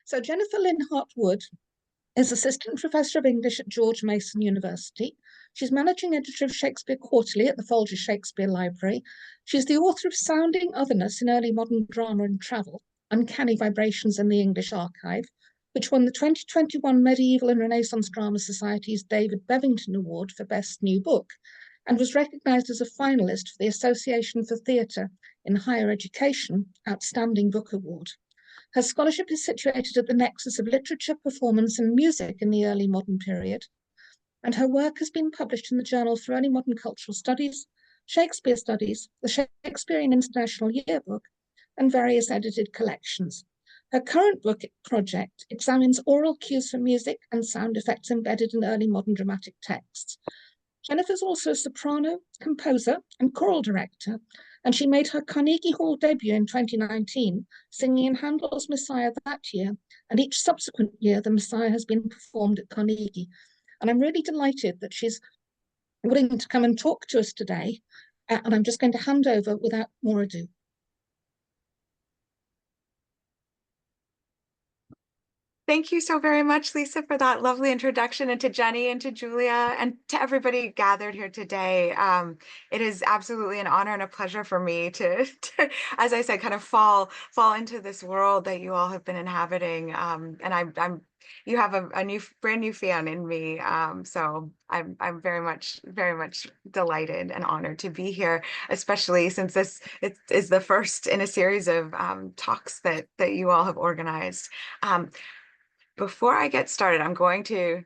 So Jennifer Lynn Hart-Wood is Assistant Professor of English at George Mason University. She's Managing Editor of Shakespeare Quarterly at the Folger Shakespeare Library. She's the author of Sounding Otherness in Early Modern Drama and Travel, Uncanny Vibrations in the English Archive, which won the 2021 Medieval and Renaissance Drama Society's David Bevington Award for Best New Book, and was recognised as a finalist for the Association for Theatre in Higher Education Outstanding Book Award. Her scholarship is situated at the nexus of literature, performance, and music in the early modern period, and her work has been published in the Journal for Early Modern Cultural Studies, Shakespeare Studies, the Shakespearean International Yearbook, and various edited collections. Her current book project examines oral cues for music and sound effects embedded in early modern dramatic texts. Jennifer's also a soprano, composer, and choral director, and she made her Carnegie Hall debut in 2019, singing in Handel's Messiah that year, and each subsequent year the Messiah has been performed at Carnegie. And I'm really delighted that she's willing to come and talk to us today, and I'm just going to hand over without more ado. Thank you so very much, Lisa, for that lovely introduction, and to Jenny and to Julia and to everybody gathered here today. It is absolutely an honor and a pleasure for me to as I said, kind of fall into this world that you all have been inhabiting. And you have a brand new fan in me. So I'm very much delighted and honored to be here, especially since this is the first in a series of talks that you all have organized. Before I get started, I'm going to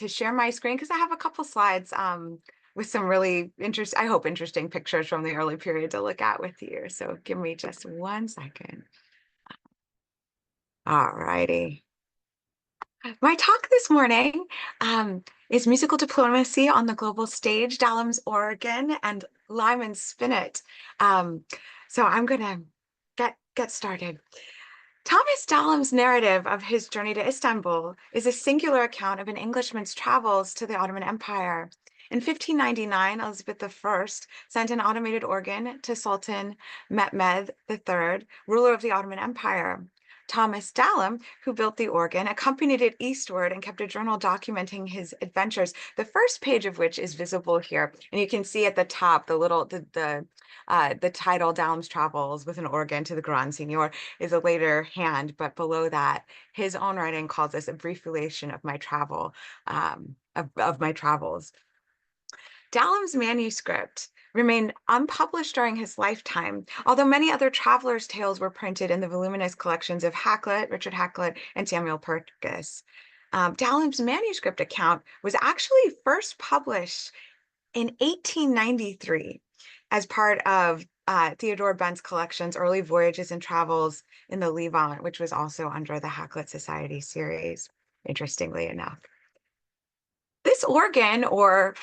share my screen because I have a couple slides with some really interesting pictures from the early period to look at with you. So give me just 1 second. All righty. My talk this morning is Musical Diplomacy on the Global Stage, Dahlem's Organ and Lyman's Spinet. So I'm going to get started. Thomas Dahlem's narrative of his journey to Istanbul is a singular account of an Englishman's travels to the Ottoman Empire. In 1599, Elizabeth I sent an automated organ to Sultan Mehmed III, ruler of the Ottoman Empire. Thomas Dahlem, who built the organ, accompanied it eastward and kept a journal documenting his adventures, the first page of which is visible here. And you can see at the top, the title, Dahlem's Travels with an Organ to the Grand Signor, is a later hand, but below that, his own writing calls this a brief relation of my travel, of my travels. Dahlem's manuscript remained unpublished during his lifetime, although many other travelers' tales were printed in the voluminous collections of Hakluyt, Richard Hakluyt, and Samuel Purkis. Dahlem's manuscript account was actually first published in 1893 as part of Theodore Bent's collections, Early Voyages and Travels in the Levant, which was also under the Hakluyt Society series, interestingly enough. This organ, or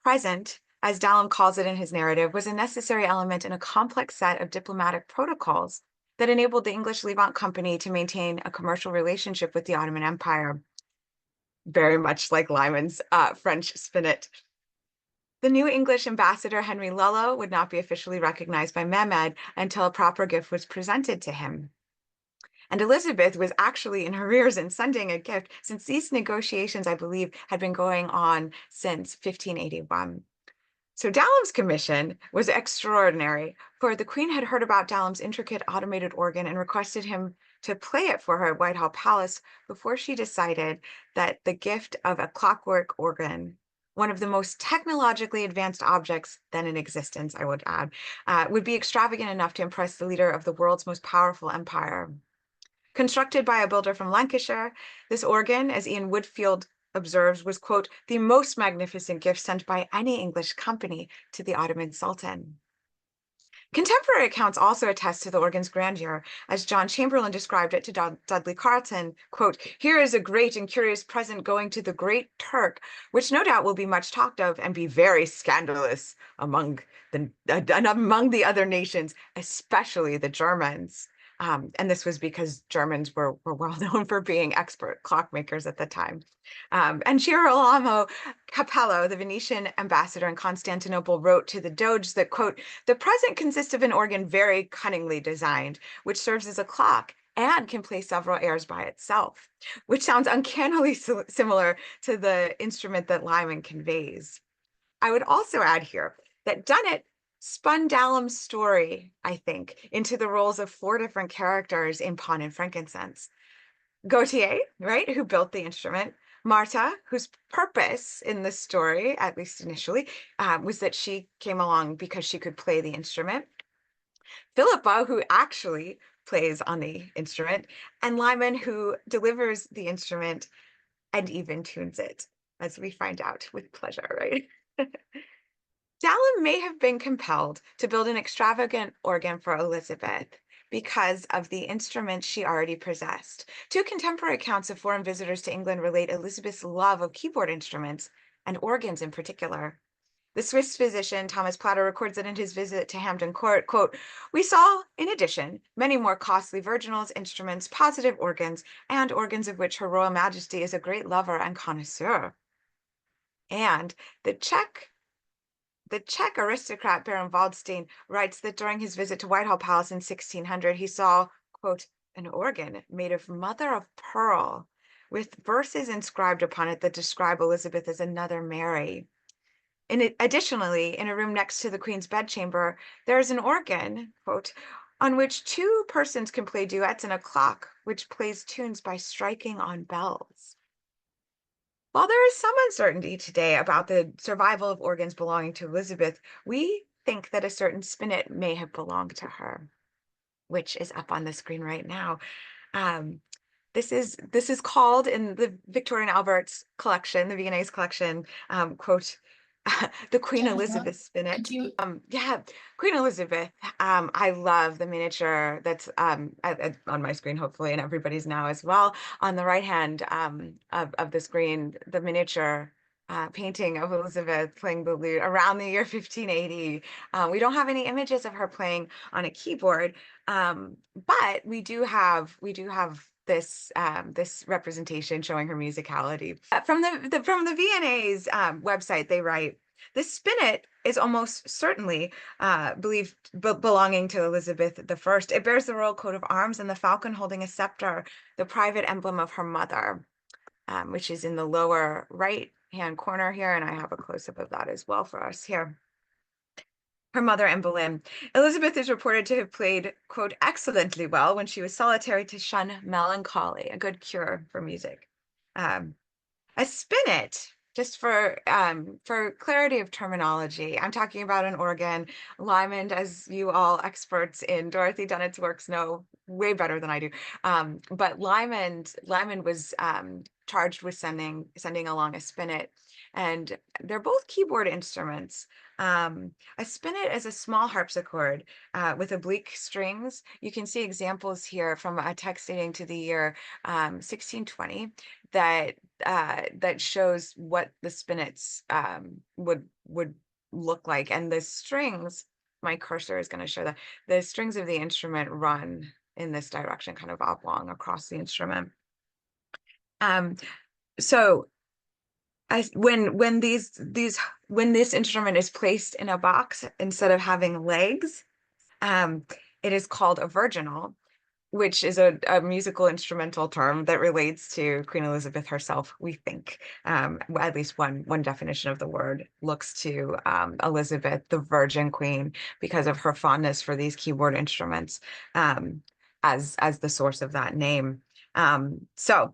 present, as Dahlem calls it in his narrative, was a necessary element in a complex set of diplomatic protocols that enabled the English Levant Company to maintain a commercial relationship with the Ottoman Empire, very much like Lyman's French spinet. The new English ambassador, Henry Lello, would not be officially recognized by Mehmed until a proper gift was presented to him. And Elizabeth was actually in arrears in sending a gift, since these negotiations, I believe, had been going on since 1581. So Dahlem's commission was extraordinary, for the Queen had heard about Dahlem's intricate automated organ and requested him to play it for her at Whitehall Palace before she decided that the gift of a clockwork organ, one of the most technologically advanced objects then in existence, I would add, would be extravagant enough to impress the leader of the world's most powerful empire. Constructed by a builder from Lancashire, this organ, as Ian Woodfield observes, was, quote, the most magnificent gift sent by any English company to the Ottoman Sultan. Contemporary accounts also attest to the organ's grandeur, as John Chamberlain described it to Dudley Carleton, quote, here is a great and curious present going to the Great Turk, which no doubt will be much talked of and be very scandalous among the other nations, especially the Germans. And this was because Germans were well known for being expert clockmakers at the time. And Girolamo Capello, the Venetian ambassador in Constantinople, wrote to the Doge that, quote, the present consists of an organ very cunningly designed, which serves as a clock and can play several airs by itself, which sounds uncannily similar to the instrument that Lyman conveys. I would also add here that Dunnett spun Dallam's story, I think, into the roles of 4 different characters in Pawn and Frankincense. Gautier, right, who built the instrument, Martha, whose purpose in the story, at least initially, was that she came along because she could play the instrument, Philippa, who actually plays on the instrument, and Lyman, who delivers the instrument and even tunes it, as we find out with pleasure, right? Dallam may have been compelled to build an extravagant organ for Elizabeth because of the instruments she already possessed. 2 contemporary accounts of foreign visitors to England relate Elizabeth's love of keyboard instruments and organs in particular. The Swiss physician Thomas Platter records that in his visit to Hampton Court, quote, "We saw, in addition, many more costly virginals, instruments, positive organs, and organs of which Her Royal Majesty is a great lover and connoisseur." And the Czech aristocrat Baron Waldstein writes that during his visit to Whitehall Palace in 1600, he saw, quote, "an organ made of mother of pearl with verses inscribed upon it that describe Elizabeth as another Mary." Additionally, in a room next to the Queen's bedchamber, there is an organ, quote, "on which 2 persons can play duets, and a clock which plays tunes by striking on bells." While there is some uncertainty today about the survival of organs belonging to Elizabeth, we think that a certain spinet may have belonged to her, which is up on the screen right now. This is called in the Victorian Albert's collection, the V&A's collection, quote, the Queen Elizabeth spinet. Yeah, Queen Elizabeth. I love the miniature that's on my screen, hopefully, and everybody's now as well. On the right hand of the screen, the miniature painting of Elizabeth playing the lute around the year 1580. We don't have any images of her playing on a keyboard, but we do have this this representation showing her musicality. From the V&A's website, they write, "The spinet is almost certainly believed belonging to Elizabeth I. It bears the royal coat of arms and the falcon holding a scepter, the private emblem of her mother, which is in the lower right-hand corner here, and I have a close-up of that as well for us here. Her mother and Boleyn. Elizabeth is reported to have played, quote, excellently well when she was solitary to shun melancholy, a good cure for music." A spinet, just for clarity of terminology, I'm talking about an organ. Lyman, as you all experts in Dorothy Dunnett's works know way better than I do, but Lyman was charged with sending along a spinet, and they're both keyboard instruments. A spinet is a small harpsichord with oblique strings. You can see examples here from a text dating to the year 1620 that shows what the spinets would look like, and the strings. My cursor is going to show that the strings of the instrument run in this direction, kind of oblong across the instrument. So when this instrument is placed in a box instead of having legs, it is called a virginal, which is a musical instrumental term that relates to Queen Elizabeth herself, we think. At least one definition of the word looks to Elizabeth, the Virgin Queen, because of her fondness for these keyboard instruments, as the source of that name. So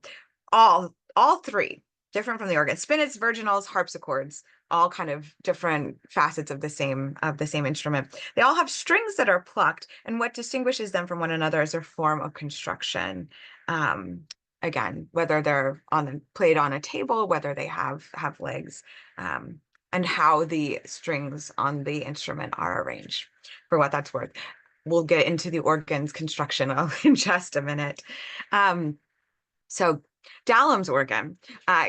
all 3, different from the organ: spinets, virginals, harpsichords, all kind of different facets of the same instrument. They all have strings that are plucked, and what distinguishes them from one another is their form of construction. Again, whether they're played on a table, whether they have legs, and how the strings on the instrument are arranged, for what that's worth. We'll get into the organ's construction in just a minute. So Dallam's organ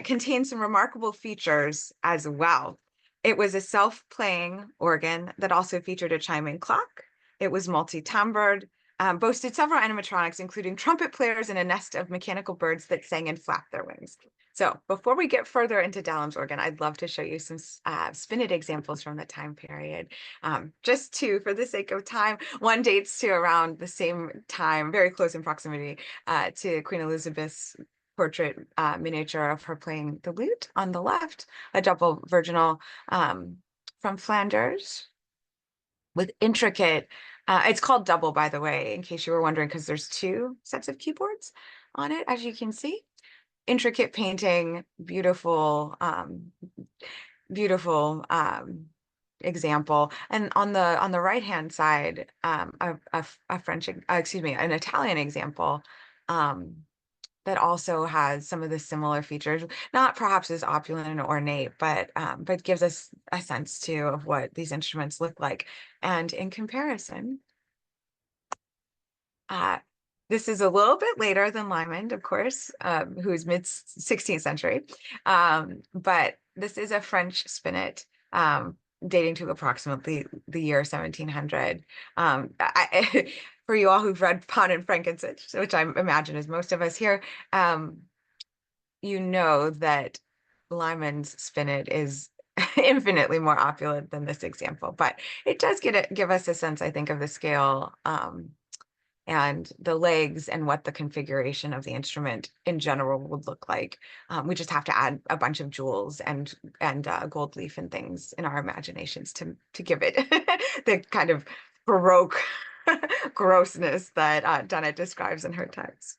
contains some remarkable features as well. It was a self-playing organ that also featured a chiming clock. It was multi-timbred, boasted several animatronics, including trumpet players and a nest of mechanical birds that sang and flapped their wings. So before we get further into Dalam's organ, I'd love to show you some spinet examples from the time period. Just two, for the sake of time, one dates to around the same time, very close in proximity to Queen Elizabeth's portrait miniature of her playing the lute on the left, a double virginal from Flanders with intricate, it's called double, by the way, in case you were wondering, because there's two sets of keyboards on it, as you can see. Intricate painting, beautiful, beautiful example. And on the right hand side, a French, excuse me, an Italian example that also has some of the similar features, not perhaps as opulent and ornate, but gives us a sense too of what these instruments look like. And in comparison, this is a little bit later than Lymond, of course, who's mid 16th century, but this is a French spinet dating to approximately the year 1700. For you all who've read Pan and Frankenstein, which I imagine is most of us here, you know that Lymond's spinet is infinitely more opulent than this example, but it does give us a sense, I think, of the scale and the legs and what the configuration of the instrument in general would look like. We just have to add a bunch of jewels and gold leaf and things in our imaginations to give it the kind of Baroque grossness that Dunnett describes in her text.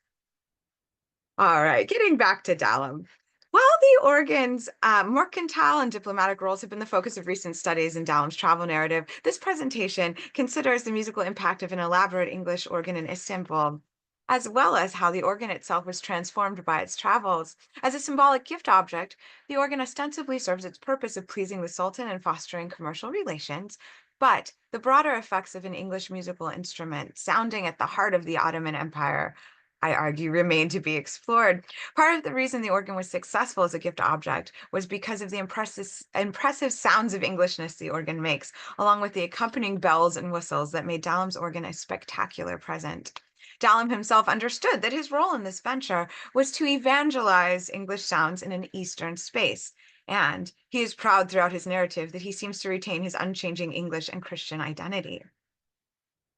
All right, getting back to Dalam. While the organ's mercantile and diplomatic roles have been the focus of recent studies in Dalam's travel narrative, this presentation considers the musical impact of an elaborate English organ in Istanbul, as well as how the organ itself was transformed by its travels. As a symbolic gift object, the organ ostensibly serves its purpose of pleasing the Sultan and fostering commercial relations, but the broader effects of an English musical instrument sounding at the heart of the Ottoman Empire, I argue, remain to be explored. Part of the reason the organ was successful as a gift object was because of the impressive sounds of Englishness the organ makes, along with the accompanying bells and whistles that made Dalam's organ a spectacular present. Dalam himself understood that his role in this venture was to evangelize English sounds in an Eastern space, and he is proud throughout his narrative that he seems to retain his unchanging English and Christian identity.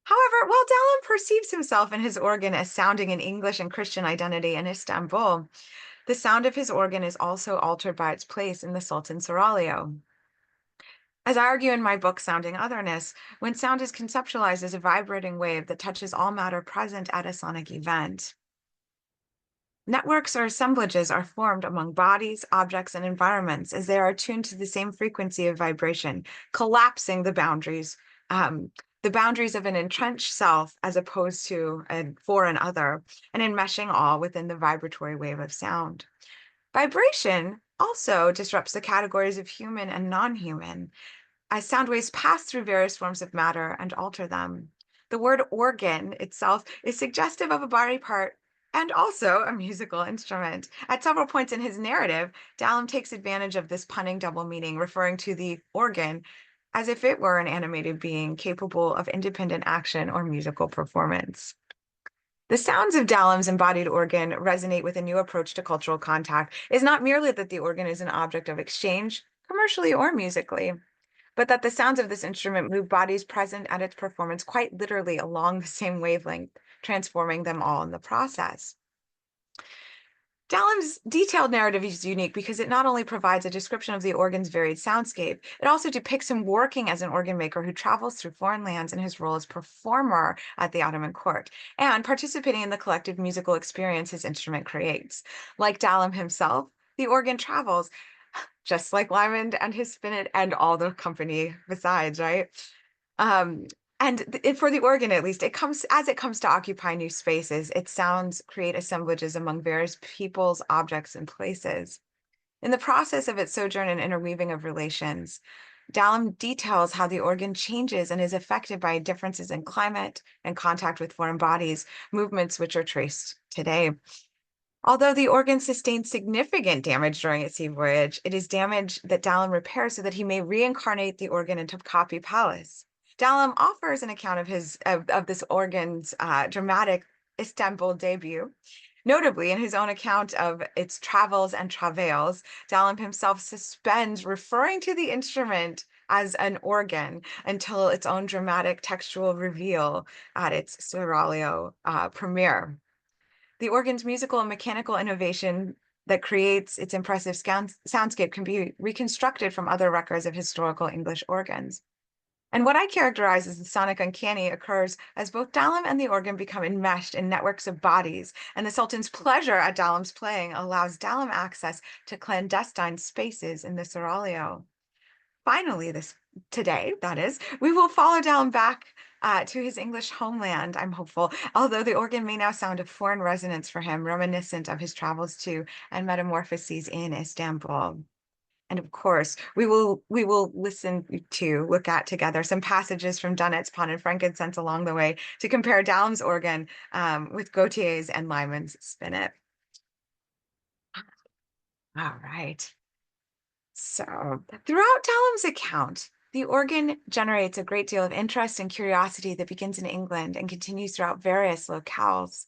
However, while Dalam perceives himself and his organ as sounding an English and Christian identity in Istanbul, the sound of his organ is also altered by its place in the Sultan's seraglio. As I argue in my book, Sounding Otherness, when sound is conceptualized as a vibrating wave that touches all matter present at a sonic event, networks or assemblages are formed among bodies, objects, and environments as they are attuned to the same frequency of vibration, collapsing the boundaries of an entrenched self as opposed to a foreign other, and enmeshing all within the vibratory wave of sound. Vibration also disrupts the categories of human and non-human, as sound waves pass through various forms of matter and alter them. The word organ itself is suggestive of a body part and also a musical instrument. At several points in his narrative, Dalam takes advantage of this punning double meaning, referring to the organ as if it were an animated being capable of independent action or musical performance. The sounds of Dalam's embodied organ resonate with a new approach to cultural contact. It is not merely that the organ is an object of exchange, commercially or musically, but that the sounds of this instrument move bodies present at its performance quite literally along the same wavelength, transforming them all in the process. Dalam's detailed narrative is unique because it not only provides a description of the organ's varied soundscape, it also depicts him working as an organ maker who travels through foreign lands in his role as performer at the Ottoman court and participating in the collective musical experience his instrument creates. Like Dalam himself, the organ travels, just like Lymond and his spinet and all the company besides, right? For the organ, at least, it comes to occupy new spaces. Its sounds create assemblages among various peoples, objects, and places. In the process of its sojourn and interweaving of relations, Dalam details how the organ changes and is affected by differences in climate and contact with foreign bodies, movements which are traced today. Although the organ sustained significant damage during its sea voyage, it is damage that Dalam repairs so that he may reincarnate the organ in Topkapi Palace. Dalam offers an account of this organ's dramatic Istanbul debut, Notably, in his own account of its travels and travails, Dallam himself suspends referring to the instrument as an organ until its own dramatic textual reveal at its Seraglio premiere. The organ's musical and mechanical innovation that creates its impressive soundscape can be reconstructed from other records of historical English organs. And what I characterize as the sonic uncanny occurs as both Dallam and the organ become enmeshed in networks of bodies, and the Sultan's pleasure at Dallam's playing allows Dallam access to clandestine spaces in the Seraglio. Finally, today, that is, we will follow Dallam back to his English homeland, I'm hopeful, although the organ may now sound a foreign resonance for him, reminiscent of his travels to and metamorphoses in Istanbul. And of course, we will look at together some passages from Dunet's Pawn and Frankincense along the way to compare Dallam's organ with Gautier's and Lyman's spinet. All right. So throughout Dallam's account, the organ generates a great deal of interest and curiosity that begins in England and continues throughout various locales.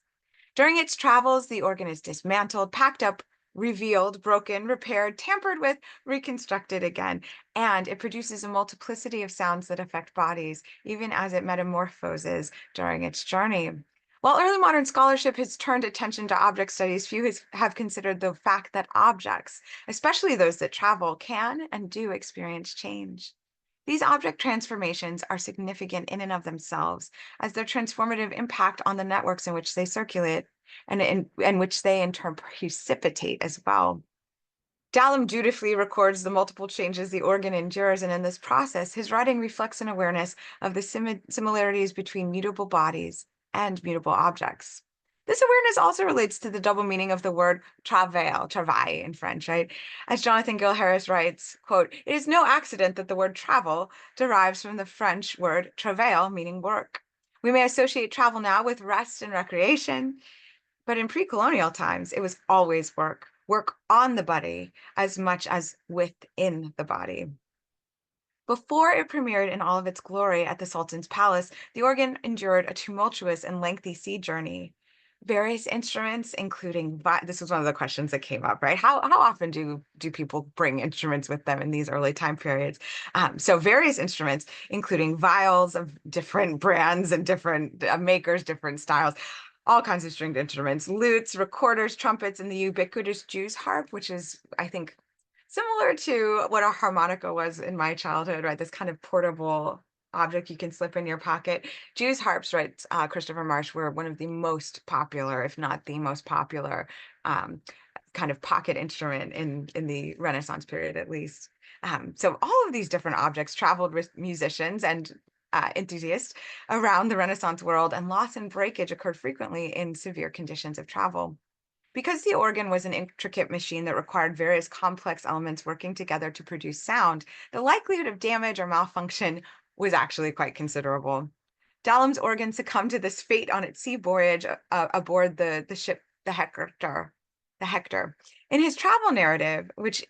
During its travels, the organ is dismantled, packed up, revealed, broken, repaired, tampered with, reconstructed again, and it produces a multiplicity of sounds that affect bodies, even as it metamorphoses during its journey. While early modern scholarship has turned attention to object studies, few have considered the fact that objects, especially those that travel, can and do experience change. These object transformations are significant in and of themselves, as their transformative impact on the networks in which they circulate and in which they in turn precipitate as well. Dallam dutifully records the multiple changes the organ endures, and in this process, his writing reflects an awareness of the similarities between mutable bodies and mutable objects. This awareness also relates to the double meaning of the word travail in French, right? As Jonathan Gill Harris writes, quote, "It is no accident that the word travel derives from the French word travail, meaning work. We may associate travel now with rest and recreation, but in pre-colonial times, it was always work on the body as much as within the body." Before it premiered in all of its glory at the Sultan's palace, the organ endured a tumultuous and lengthy sea journey. Various instruments, including this was one of the questions that came up, right? How often do people bring instruments with them in these early time periods? So various instruments, including viols of different brands and different makers, different styles, all kinds of stringed instruments, lutes, recorders, trumpets, and the ubiquitous Jew's harp, which is, I think, similar to what a harmonica was in my childhood, right? This kind of portable object you can slip in your pocket. Jew's harps, right? Christopher Marsh, were one of the most popular, if not the most popular, kind of pocket instrument in the Renaissance period, at least. So all of these different objects traveled with musicians and enthusiasts around the Renaissance world, and loss and breakage occurred frequently in severe conditions of travel. Because the organ was an intricate machine that required various complex elements working together to produce sound, the likelihood of damage or malfunction was actually quite considerable. Dallam's organ succumbed to this fate on its sea voyage aboard the ship, the Hector. In his travel narrative, which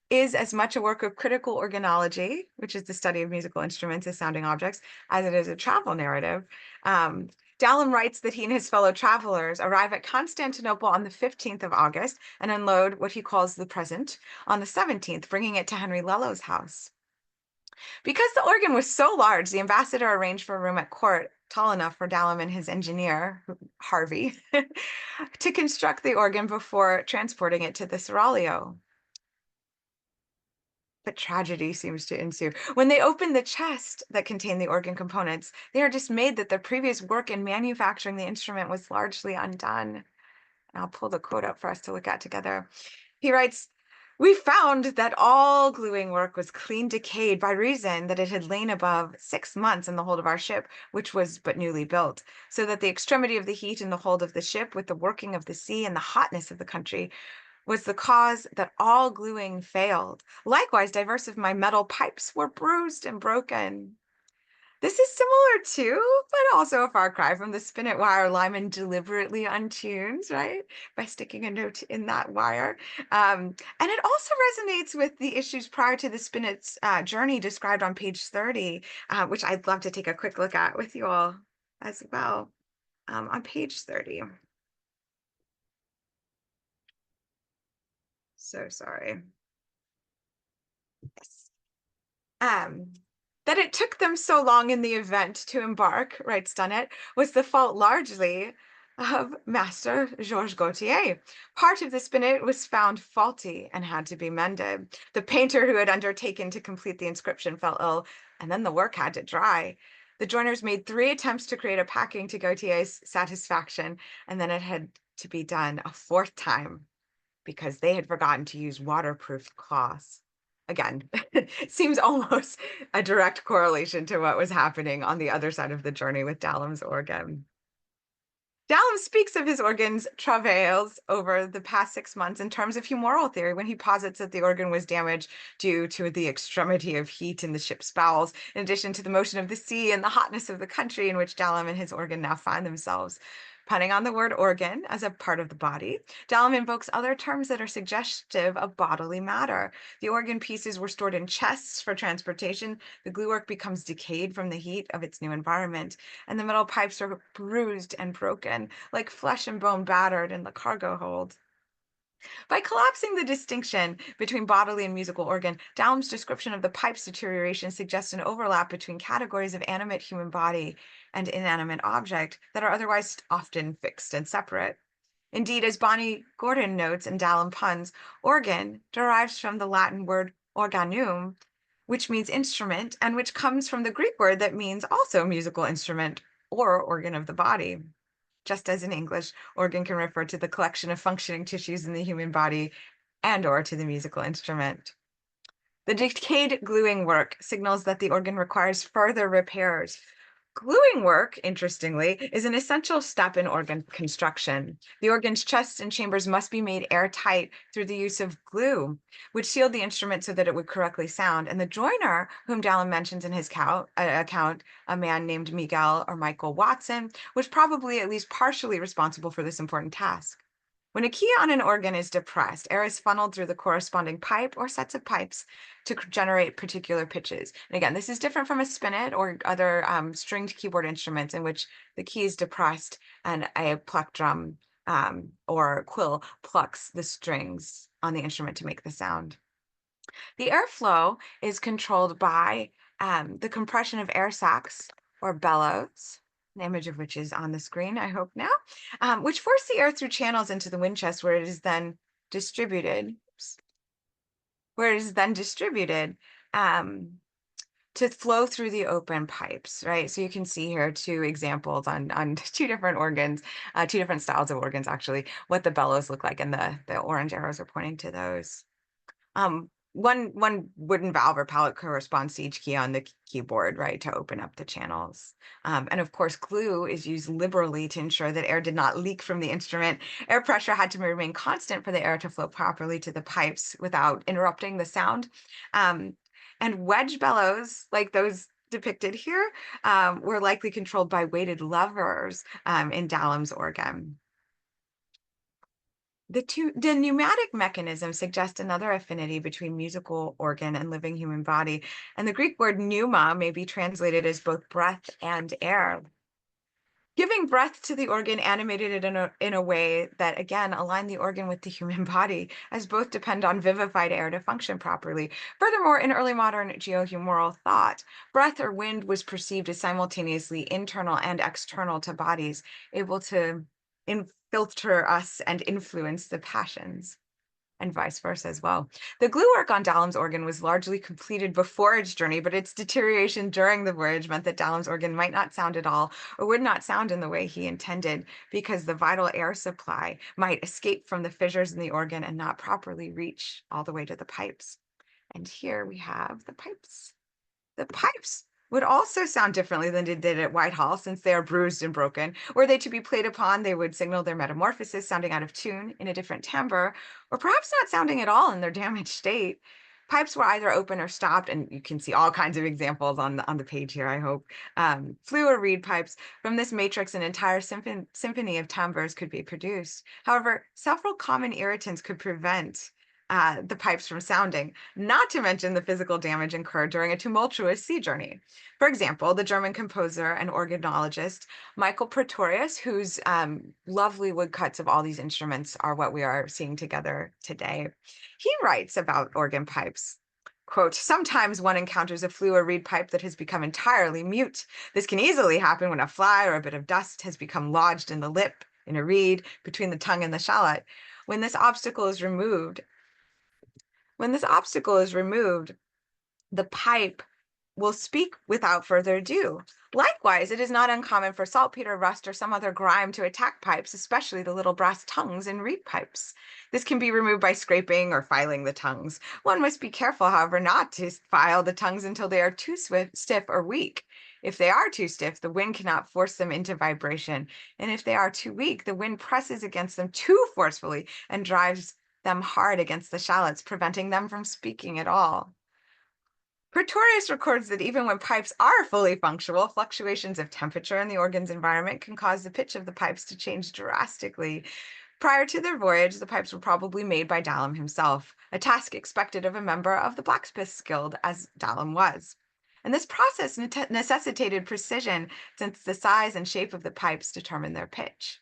is as much a work of critical organology, which is the study of musical instruments as sounding objects, as it is a travel narrative. Dallam writes that he and his fellow travelers arrive at Constantinople on the 15th of August and unload what he calls the present on the 17th, bringing it to Henry Lello's house. Because the organ was so large, the ambassador arranged for a room at court tall enough for Dallam and his engineer, Harvey, to construct the organ before transporting it to the Seraglio. But tragedy seems to ensue. When they open the chest that contained the organ components, they are dismayed that their previous work in manufacturing the instrument was largely undone. And I'll pull the quote up for us to look at together. He writes, "We found that all gluing work was clean decayed by reason that it had lain above 6 months in the hold of our ship, which was but newly built, so that the extremity of the heat in the hold of the ship, with the working of the sea and the hotness of the country, was the cause that all gluing failed. Likewise, diverse of my metal pipes were bruised and broken." This is similar to, but also a far cry from the spinet wire Lyman deliberately untunes, right? By sticking a note in that wire. And it also resonates with the issues prior to the spinet's journey described on page 30, which I'd love to take a quick look at with you all as well. On page 30. So sorry. Yes. That it took them so long in the event to embark, writes Dunnett, was the fault largely of Master Georges Gautier. Part of the spinet was found faulty and had to be mended. The painter who had undertaken to complete the inscription fell ill, and then the work had to dry. The joiners made 3 attempts to create a packing to Gautier's satisfaction, and then it had to be done a 4th time because they had forgotten to use waterproof cloths. Again, seems almost a direct correlation to what was happening on the other side of the journey with Dallam's organ. Dallam speaks of his organ's travails over the past 6 months in terms of humoral theory when he posits that the organ was damaged due to the extremity of heat in the ship's bowels, in addition to the motion of the sea and the hotness of the country in which Dallam and his organ now find themselves. Punning on the word organ as a part of the body, Dallam invokes other terms that are suggestive of bodily matter. The organ pieces were stored in chests for transportation. The gluework becomes decayed from the heat of its new environment, and the metal pipes are bruised and broken, like flesh and bone battered in the cargo hold. By collapsing the distinction between bodily and musical organ, Dallam's description of the pipe's deterioration suggests an overlap between categories of animate human body and inanimate object that are otherwise often fixed and separate. Indeed, as Bonnie Gordon notes in Dallam Puns, organ derives from the Latin word organum, which means instrument, and which comes from the Greek word that means also musical instrument or organ of the body. Just as in English, organ can refer to the collection of functioning tissues in the human body and or to the musical instrument. The decayed gluing work signals that the organ requires further repairs. Gluing work, interestingly, is an essential step in organ construction. The organ's chest and chambers must be made airtight through the use of glue, which sealed the instrument so that it would correctly sound. And the joiner, whom Dallam mentions in his account, a man named Miguel or Michael Watson, was probably at least partially responsible for this important task. When a key on an organ is depressed, air is funneled through the corresponding pipe or sets of pipes to generate particular pitches. And again, this is different from a spinet or other stringed keyboard instruments in which the key is depressed and a plectrum or quill plucks the strings on the instrument to make the sound. The airflow is controlled by the compression of air sacs or bellows, an image of which is on the screen, I hope now, which force the air through channels into the wind chest where it is then distributed, to flow through the open pipes, right? So you can see here 2 examples on 2 different organs, 2 different styles of organs, actually, what the bellows look like, and the orange arrows are pointing to those. One wooden valve or pallet corresponds to each key on the keyboard, right, to open up the channels. And of course, glue is used liberally to ensure that air did not leak from the instrument. Air pressure had to remain constant for the air to flow properly to the pipes without interrupting the sound. And wedge bellows, like those depicted here, were likely controlled by weighted levers in Dallam's organ. The pneumatic mechanism suggests another affinity between musical organ and living human body, and the Greek word pneuma may be translated as both breath and air. Giving breath to the organ animated it in a way that, again, aligned the organ with the human body, as both depend on vivified air to function properly. Furthermore, in early modern geohumoral thought, breath or wind was perceived as simultaneously internal and external to bodies, able to infiltrate us and influence the passions, and vice versa as well. The glue work on Dallam's organ was largely completed before its journey, but its deterioration during the voyage meant that Dallam's organ might not sound at all, or would not sound in the way he intended, because the vital air supply might escape from the fissures in the organ and not properly reach all the way to the pipes. And here we have the pipes. The pipes would also sound differently than they did at Whitehall, since they are bruised and broken. Were they to be played upon, they would signal their metamorphosis, sounding out of tune in a different timbre, or perhaps not sounding at all in their damaged state. Pipes were either open or stopped, and you can see all kinds of examples on the page here, I hope. Flue or reed pipes. From this matrix, an entire symphony of timbres could be produced. However, several common irritants could prevent the pipes from sounding, not to mention the physical damage incurred during a tumultuous sea journey. For example, the German composer and organologist Michael Pretorius, whose lovely woodcuts of all these instruments are what we are seeing together today, he writes about organ pipes. Quote, sometimes one encounters a flue or reed pipe that has become entirely mute. This can easily happen when a fly or a bit of dust has become lodged in the lip, in a reed, between the tongue and the shallot. When this obstacle is removed, the pipe will speak without further ado. Likewise, it is not uncommon for saltpeter, rust, or some other grime to attack pipes, especially the little brass tongues in reed pipes. This can be removed by scraping or filing the tongues. One must be careful, however, not to file the tongues until they are too stiff or weak. If they are too stiff, the wind cannot force them into vibration. And if they are too weak, the wind presses against them too forcefully and drives them hard against the shallots, preventing them from speaking at all. Pretorius records that even when pipes are fully functional, fluctuations of temperature in the organ's environment can cause the pitch of the pipes to change drastically. Prior to their voyage, the pipes were probably made by Dallam himself, a task expected of a member of the Blacksmiths' Guild, as Dallam was. And this process necessitated precision, since the size and shape of the pipes determine their pitch.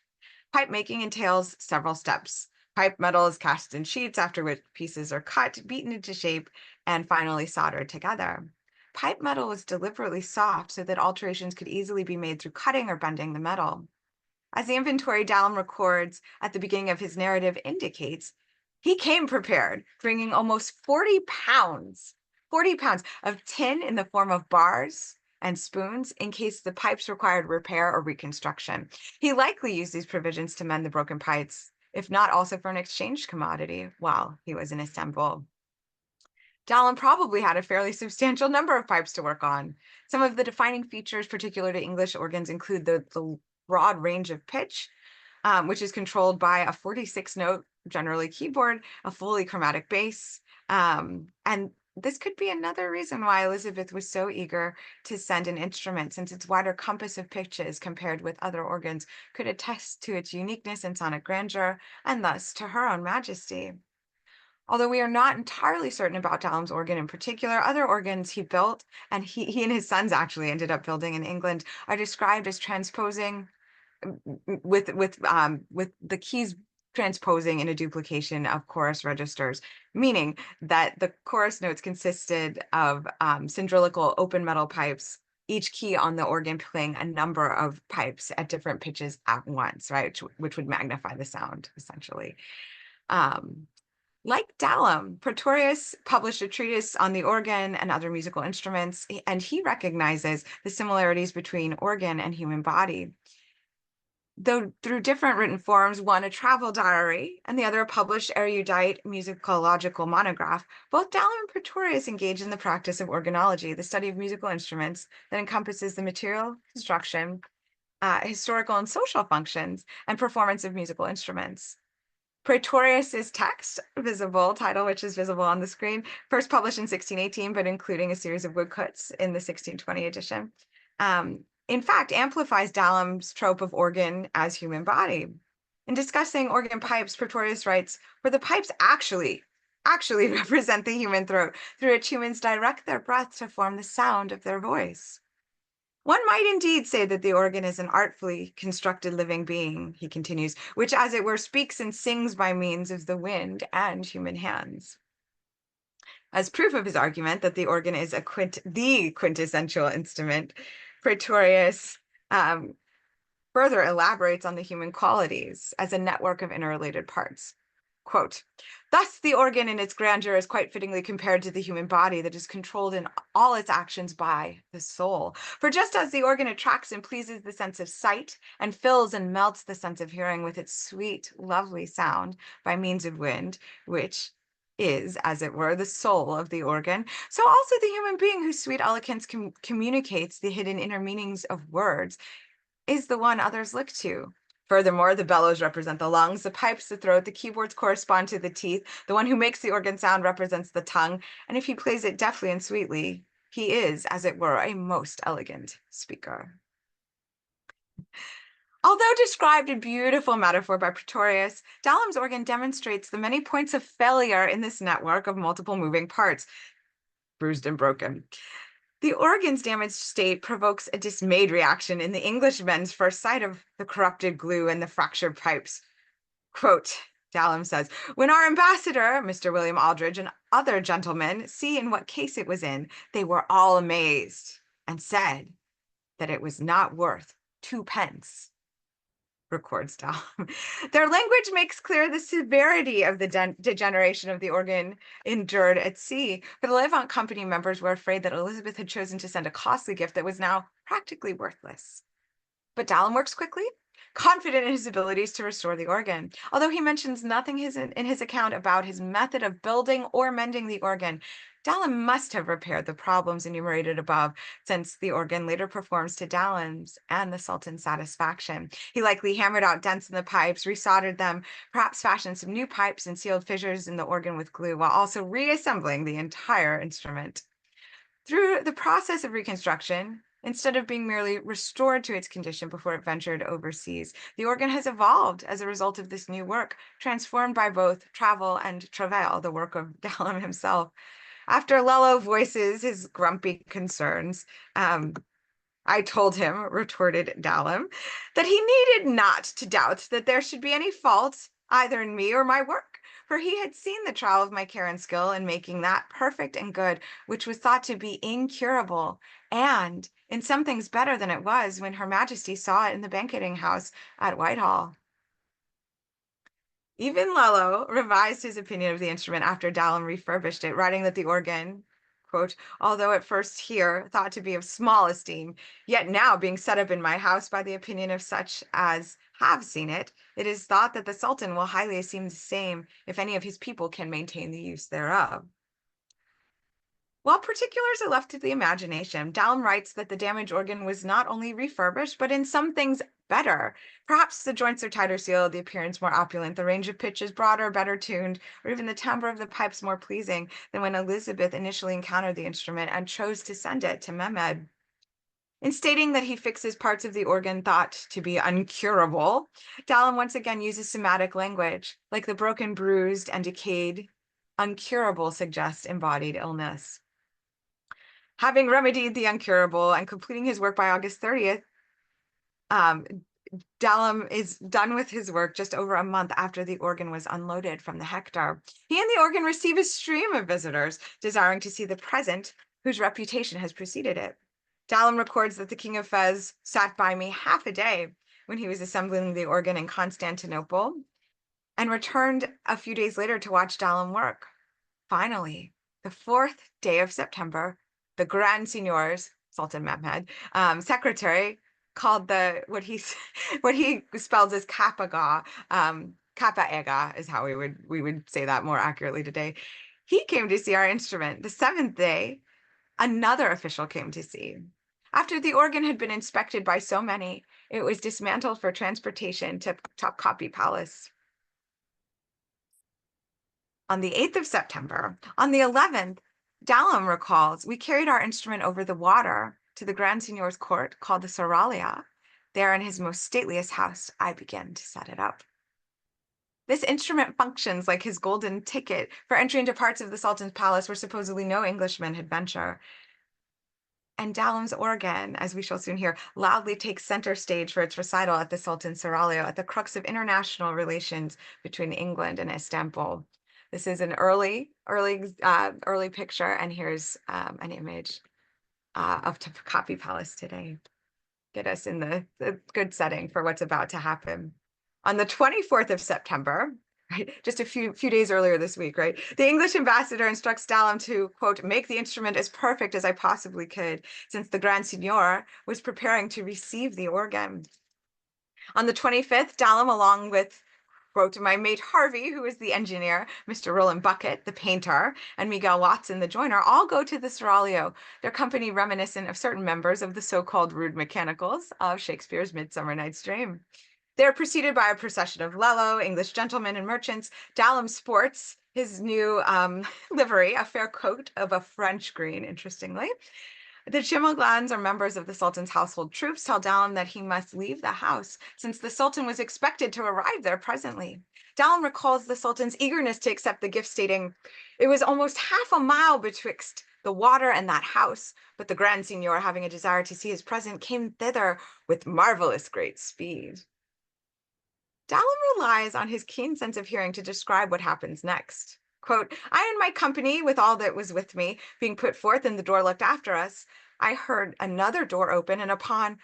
Pipe making entails several steps. Pipe metal is cast in sheets, after which pieces are cut, beaten into shape, and finally soldered together. Pipe metal was deliberately soft so that alterations could easily be made through cutting or bending the metal. As the inventory Dallam records at the beginning of his narrative indicates, he came prepared, bringing almost 40 pounds of tin in the form of bars and spoons in case the pipes required repair or reconstruction. He likely used these provisions to mend the broken pipes, if not also for an exchange commodity while he was in Istanbul. Dallam probably had a fairly substantial number of pipes to work on. Some of the defining features particular to English organs include the broad range of pitch, which is controlled by a 46-note, generally keyboard, a fully chromatic bass, and this could be another reason why Elizabeth was so eager to send an instrument, since its wider compass of pitches compared with other organs could attest to its uniqueness and sonic grandeur, and thus to her own majesty. Although we are not entirely certain about Dallam's organ in particular, other organs he built, and he and his sons actually ended up building in England, are described as transposing with the keys transposing in a duplication of chorus registers, meaning that the chorus notes consisted of cylindrical open metal pipes, each key on the organ playing a number of pipes at different pitches at once, right? Which would magnify the sound, essentially. Like Dallam, Pretorius published a treatise on the organ and other musical instruments, and he recognizes the similarities between organ and human body. Though through different written forms, one a travel diary and the other a published erudite musicological monograph, both Dallam and Pretorius engage in the practice of organology, the study of musical instruments that encompasses the material, construction, historical and social functions, and performance of musical instruments. Pretorius's text, title, which is visible on the screen, first published in 1618, but including a series of woodcuts in the 1620 edition, in fact, amplifies Dallam's trope of organ as human body. In discussing organ pipes, Pretorius writes, "For the pipes actually represent the human throat, through which humans direct their breath to form the sound of their voice." One might indeed say that the organ is an artfully constructed living being, he continues, which as it were speaks and sings by means of the wind and human hands. As proof of his argument that the organ is the quintessential instrument, Pretorius further elaborates on the human qualities as a network of interrelated parts. Quote, "Thus the organ in its grandeur is quite fittingly compared to the human body that is controlled in all its actions by the soul. For just as the organ attracts and pleases the sense of sight and fills and melts the sense of hearing with its sweet, lovely sound by means of wind, which is, as it were, the soul of the organ, so also the human being whose sweet eloquence communicates the hidden inner meanings of words is the one others look to. Furthermore, the bellows represent the lungs, the pipes the throat, the keyboards correspond to the teeth, the one who makes the organ sound represents the tongue, and if he plays it deftly and sweetly, he is, as it were, a most elegant speaker." Although described in beautiful metaphor by Pretorius, Dalam's organ demonstrates the many points of failure in this network of multiple moving parts, bruised and broken. The organ's damaged state provokes a dismayed reaction in the Englishmen's first sight of the corrupted glue and the fractured pipes. Quote, Dalam says, when our ambassador, Mr. William Aldridge, and other gentlemen see in what case it was in, they were all amazed and said that it was not worth 2 pence. Records Dalam. Their language makes clear the severity of the degeneration of the organ endured at sea. For the Levant Company members were afraid that Elizabeth had chosen to send a costly gift that was now practically worthless. But Dalam works quickly, confident in his abilities to restore the organ. Although he mentions nothing in his account about his method of building or mending the organ, Dalam must have repaired the problems enumerated above, since the organ later performs to Dalam's and the Sultan's satisfaction. He likely hammered out dents in the pipes, resoldered them, perhaps fashioned some new pipes and sealed fissures in the organ with glue, while also reassembling the entire instrument. Through the process of reconstruction, instead of being merely restored to its condition before it ventured overseas, the organ has evolved as a result of this new work, transformed by both travel and travail, the work of Dalam himself. After Lello voices his grumpy concerns, I told him, retorted Dalam, that he needed not to doubt that there should be any fault either in me or my work, for he had seen the trial of my care and skill in making that perfect and good, which was thought to be incurable, and in some things better than it was when Her Majesty saw it in the banqueting house at Whitehall. Even Lello revised his opinion of the instrument after Dalam refurbished it, writing that the organ, quote, although at first here thought to be of small esteem, yet now being set up in my house by the opinion of such as have seen it, it is thought that the Sultan will highly esteem the same if any of his people can maintain the use thereof. While particulars are left to the imagination, Dalam writes that the damaged organ was not only refurbished, but in some things better. Perhaps the joints are tighter sealed, the appearance more opulent, the range of pitch is broader, better tuned, or even the timbre of the pipes more pleasing than when Elizabeth initially encountered the instrument and chose to send it to Mehmed. In stating that he fixes parts of the organ thought to be uncurable, Dalam once again uses somatic language, like the broken, bruised, and decayed. Uncurable suggests embodied illness. Having remedied the uncurable and completing his work by August 30th, Dalam is done with his work just over a month after the organ was unloaded from the Hector. He and the organ receive a stream of visitors desiring to see the present whose reputation has preceded it. Dalam records that the King of Fez sat by me half a day when he was assembling the organ in Constantinople and returned a few days later to watch Dalam work. Finally, the 4th day of September, the Grand Signior's, Sultan Mehmed, secretary, called what he spells as Kapaga, Kappa Ega is how we would say that more accurately today. He came to see our instrument. The 7th day, another official came to see. After the organ had been inspected by so many, it was dismantled for transportation to Topkapi Palace. On the 8th of September, on the 11th, Dalam recalls, we carried our instrument over the water to the Grand Signior's court called the Seraglio. There in his most stateliest house, I began to set it up. This instrument functions like his golden ticket for entry into parts of the Sultan's palace where supposedly no Englishman had venture. And Dalam's organ, as we shall soon hear, loudly takes center stage for its recital at the Sultan's Seraglio, at the crux of international relations between England and Istanbul. This is an early picture, and here's an image of Topkapi Palace today. Get us in the good setting for what's about to happen. On the 24th of September, right, just a few days earlier this week, right, the English ambassador instructs Dalam to, quote, make the instrument as perfect as I possibly could, since the Grand Signior was preparing to receive the organ. On the 25th, Dalam, along with, quote, my mate Harvey, who is the engineer, Mr. Roland Bucket, the painter, and Miguel Watson, the joiner, all go to the Seraglio, their company reminiscent of certain members of the so-called rude mechanicals of Shakespeare's Midsummer Night's Dream. They're preceded by a procession of Lello, English gentlemen and merchants. Dalam sports his new livery, a fair coat of a French green, interestingly. The Chimoglans are members of the Sultan's household troops, tell Dalam that he must leave the house since the Sultan was expected to arrive there presently. Dalam recalls the Sultan's eagerness to accept the gift, stating, "It was almost half a mile betwixt the water and that house, but the Grand Signor, having a desire to see his present, came thither with marvelous great speed." Dalam relies on his keen sense of hearing to describe what happens next. Quote, "I and my company, with all that was with me, being put forth and the door looked after us, I heard another door open, and upon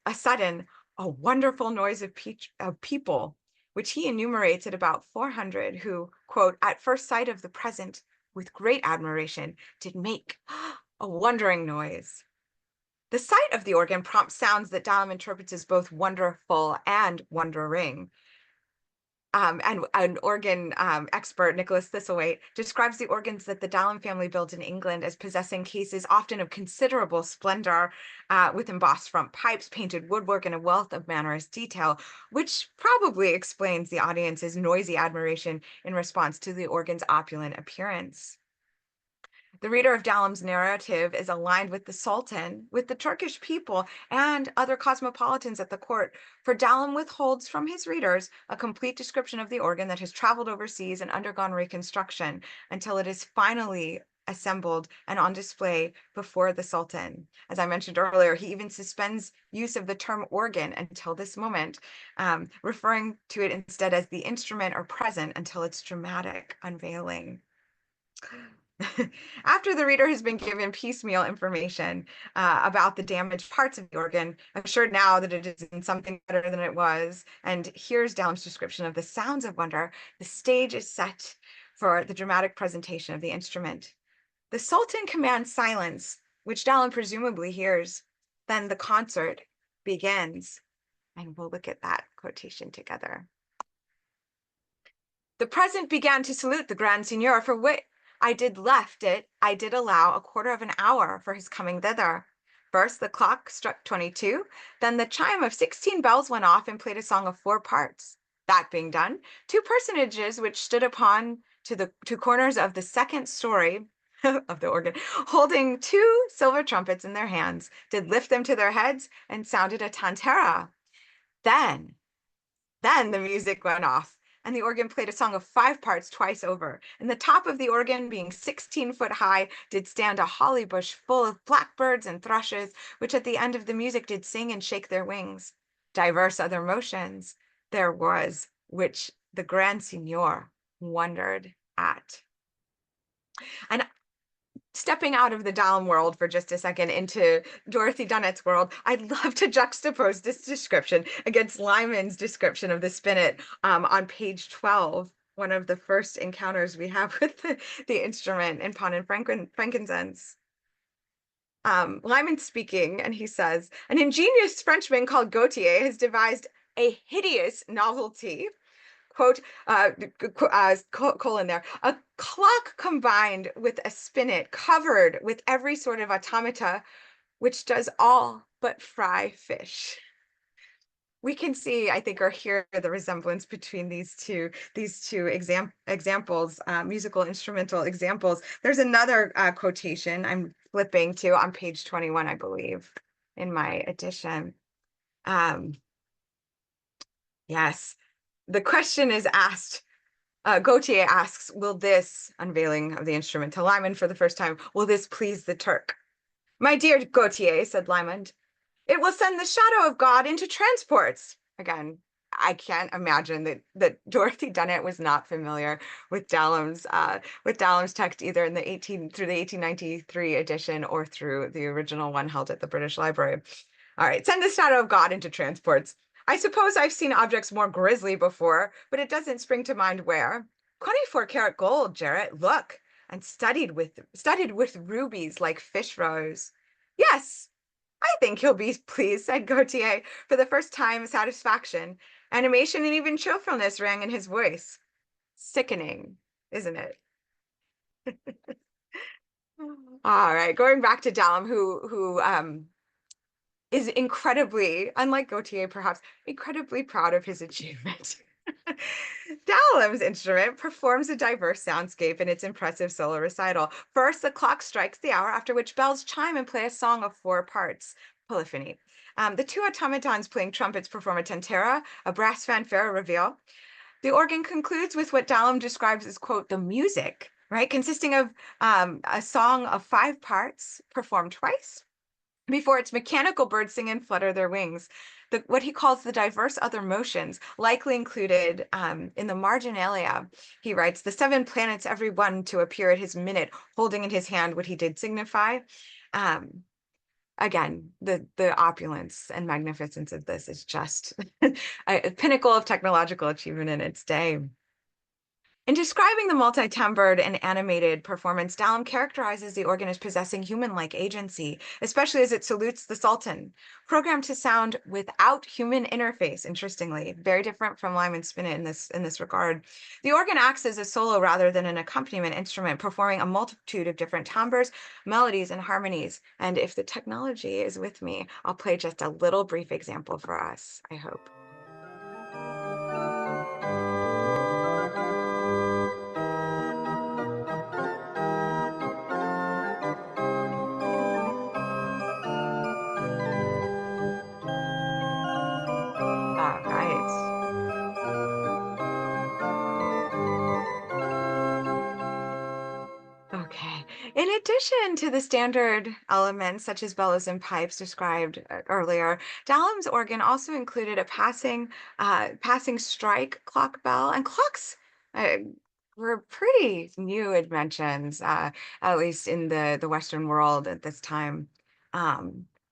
a sudden, a wonderful noise of people, which he enumerates at about 400, who, quote, at first sight of the present, with great admiration, did make a wondering noise." The sight of the organ prompts sounds that Dalam interprets as both wonderful and wondering. And an organ expert, Nicholas Thistlethwaite, describes the organs that the Dalam family built in England as possessing cases often of considerable splendor, with embossed front pipes, painted woodwork, and a wealth of mannerist detail, which probably explains the audience's noisy admiration in response to the organ's opulent appearance. The reader of Dalam's narrative is aligned with the Sultan, with the Turkish people, and other cosmopolitans at the court, for Dalam withholds from his readers a complete description of the organ that has traveled overseas and undergone reconstruction until it is finally assembled and on display before the Sultan. As I mentioned earlier, he even suspends use of the term organ until this moment, referring to it instead as the instrument or present until its dramatic unveiling. After the reader has been given piecemeal information about the damaged parts of the organ, assured now that it is in something better than it was, and here's Dalam's description of the sounds of wonder, the stage is set for the dramatic presentation of the instrument. The Sultan commands silence, which Dalam presumably hears. Then the concert begins, and we'll look at that quotation together. "The present began to salute the Grand Signor, for which I did allow a quarter of an hour for his coming thither. First the clock struck 22, then the chime of 16 bells went off and played a song of 4 parts. That being done, 2 personages which stood upon to the 2 corners of the second story of the organ, holding 2 silver trumpets in their hands, did lift them to their heads and sounded a tantara. Then the music went off, and the organ played a song of 5 parts twice over. And the top of the organ, being 16 foot high, did stand a holly bush full of blackbirds and thrushes, which at the end of the music did sing and shake their wings. Diverse other motions there was, which the Grand Signor wondered at." And stepping out of the Dalam world for just a second into Dorothy Dunnett's world, I'd love to juxtapose this description against Lyman's description of the spinet on page 12, one of the first encounters we have with the instrument in Pawn and Frankincense. Lyman's speaking, and he says, "An ingenious Frenchman called Gautier has devised a hideous novelty," quote, colon there, "a clock combined with a spinet covered with every sort of automata, which does all but fry fish." We can see, I think, or hear the resemblance between these two examples, musical instrumental examples. There's another quotation I'm flipping to on page 21, I believe, in my edition. Yes. The question is asked, Gautier asks, "Will this," unveiling of the instrument to Lyman for the first time, "will this please the Turk?" "My dear Gautier," said Lyman, "it will send the shadow of God into transports." Again, I can't imagine that Dorothy Dunnett was not familiar with Dalam's text, either in through the 1893 edition or through the original one held at the British Library. All right, "send the shadow of God into transports. I suppose I've seen objects more grisly before, but it doesn't spring to mind where. 24-karat gold, Jarrett, look, and studded with rubies like fish roes." "Yes, I think he'll be pleased," said Gautier, for the first time satisfaction. Animation and even cheerfulness rang in his voice. Sickening, isn't it? All right, going back to Dalam, who is incredibly, unlike Gautier perhaps, incredibly proud of his achievement. Dalam's instrument performs a diverse soundscape in its impressive solo recital. First, the clock strikes the hour, after which bells chime and play a song of 4 parts, polyphony. The 2 automatons playing trumpets perform a tantara, a brass fanfare, a reveille. The organ concludes with what Dalam describes as, quote, the music, right, consisting of a song of 5 parts performed twice before its mechanical birds sing and flutter their wings. What he calls the diverse other motions, likely included in the marginalia. He writes, the 7 planets, every one to appear at his minute, holding in his hand what he did signify. Again, the opulence and magnificence of this is just a pinnacle of technological achievement in its day. In describing the multi-timbred and animated performance, Dalam characterizes the organ as possessing human-like agency, especially as it salutes the Sultan. Programmed to sound without human interface, interestingly, very different from Lyman Spinet in this regard. The organ acts as a solo rather than an accompaniment instrument, performing a multitude of different timbres, melodies, and harmonies. And if the technology is with me, I'll play just a little brief example for us, I hope. All right. Okay. In addition to the standard elements such as bellows and pipes described earlier, Dalam's organ also included a passing strike clock bell, and clocks were pretty new inventions, at least in the Western world at this time.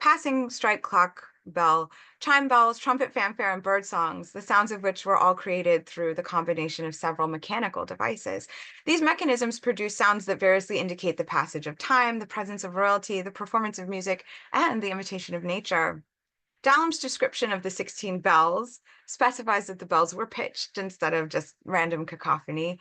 Passing strike clock bell, chime bells, trumpet fanfare, and bird songs, the sounds of which were all created through the combination of several mechanical devices. These mechanisms produce sounds that variously indicate the passage of time, the presence of royalty, the performance of music, and the imitation of nature. Dalam's description of the 16 bells specifies that the bells were pitched instead of just random cacophony,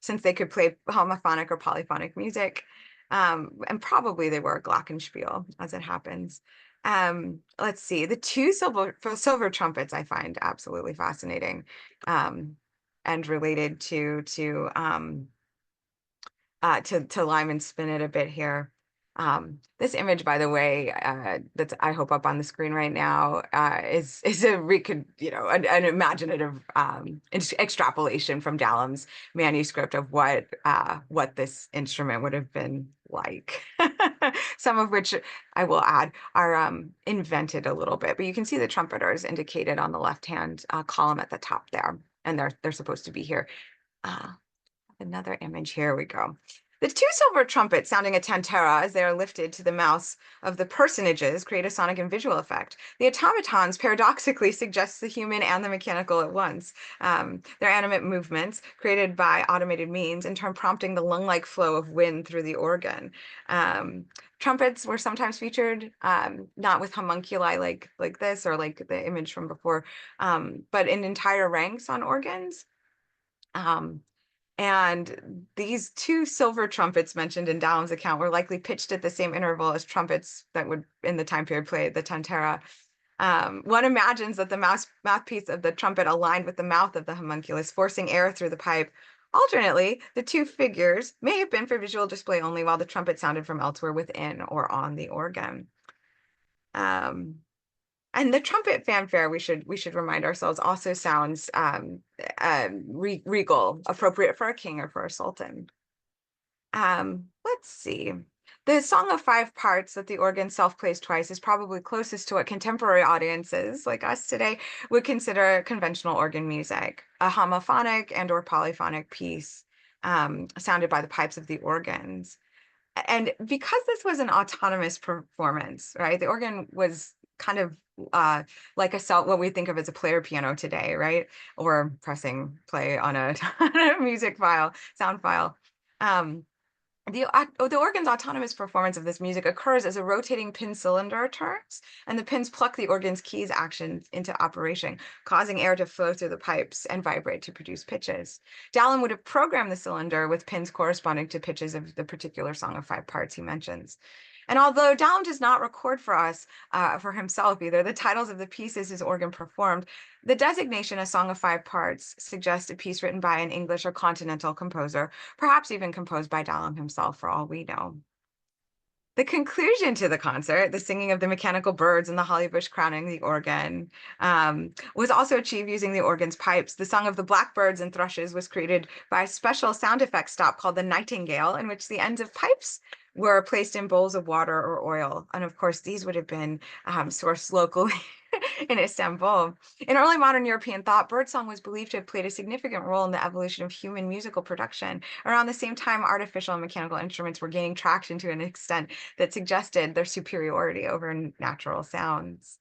since they could play homophonic or polyphonic music. And probably they were glockenspiel, as it happens. Let's see, the 2 silver trumpets I find absolutely fascinating, and related to Lyman Spinet a bit here. This image, by the way, that's I hope up on the screen right now, is an imaginative extrapolation from Dalam's manuscript of what this instrument would have been like. Some of which I will add are invented a little bit, but you can see the trumpeters indicated on the left-hand column at the top there, and they're supposed to be here. Another image, here we go. The 2 silver trumpets sounding a tantara as they are lifted to the mouths of the personages create a sonic and visual effect. The automatons paradoxically suggest the human and the mechanical at once. Their animate movements, created by automated means, in turn prompting the lung-like flow of wind through the organ. Trumpets were sometimes featured, not with homunculi like this or like the image from before, but in entire ranks on organs. And these 2 silver trumpets mentioned in Dalam's account were likely pitched at the same interval as trumpets that would, in the time period, play the tantara. One imagines that the mouthpiece of the trumpet aligned with the mouth of the homunculus, forcing air through the pipe. Alternately, the 2 figures may have been for visual display only, while the trumpet sounded from elsewhere within or on the organ. And the trumpet fanfare, we should remind ourselves, also sounds regal, appropriate for a king or for a sultan. Let's see. The Song of 5 Parts that the organ self-plays twice is probably closest to what contemporary audiences like us today would consider conventional organ music, a homophonic and or polyphonic piece sounded by the pipes of the organs. And because this was an autonomous performance, right, the organ was kind of like what we think of as a player piano today, right? Or pressing play on a music file, sound file. The organ's autonomous performance of this music occurs as a rotating pin cylinder turns, and the pins pluck the organ's keys action into operation, causing air to flow through the pipes and vibrate to produce pitches. Dalam would have programmed the cylinder with pins corresponding to pitches of the particular Song of 5 Parts he mentions. And although Dallam does not record for us, for himself either, the titles of the pieces his organ performed, the designation A Song of Five Parts suggests a piece written by an English or continental composer, perhaps even composed by Dallam himself, for all we know. The conclusion to the concert, the singing of the mechanical birds and the holly bush crowning the organ, was also achieved using the organ's pipes. The song of the blackbirds and thrushes was created by a special sound effect stop called the nightingale, in which the ends of pipes were placed in bowls of water or oil. And of course, these would have been sourced locally in Istanbul. In early modern European thought, birdsong was believed to have played a significant role in the evolution of human musical production. Around the same time, artificial and mechanical instruments were gaining traction to an extent that suggested their superiority over natural sounds.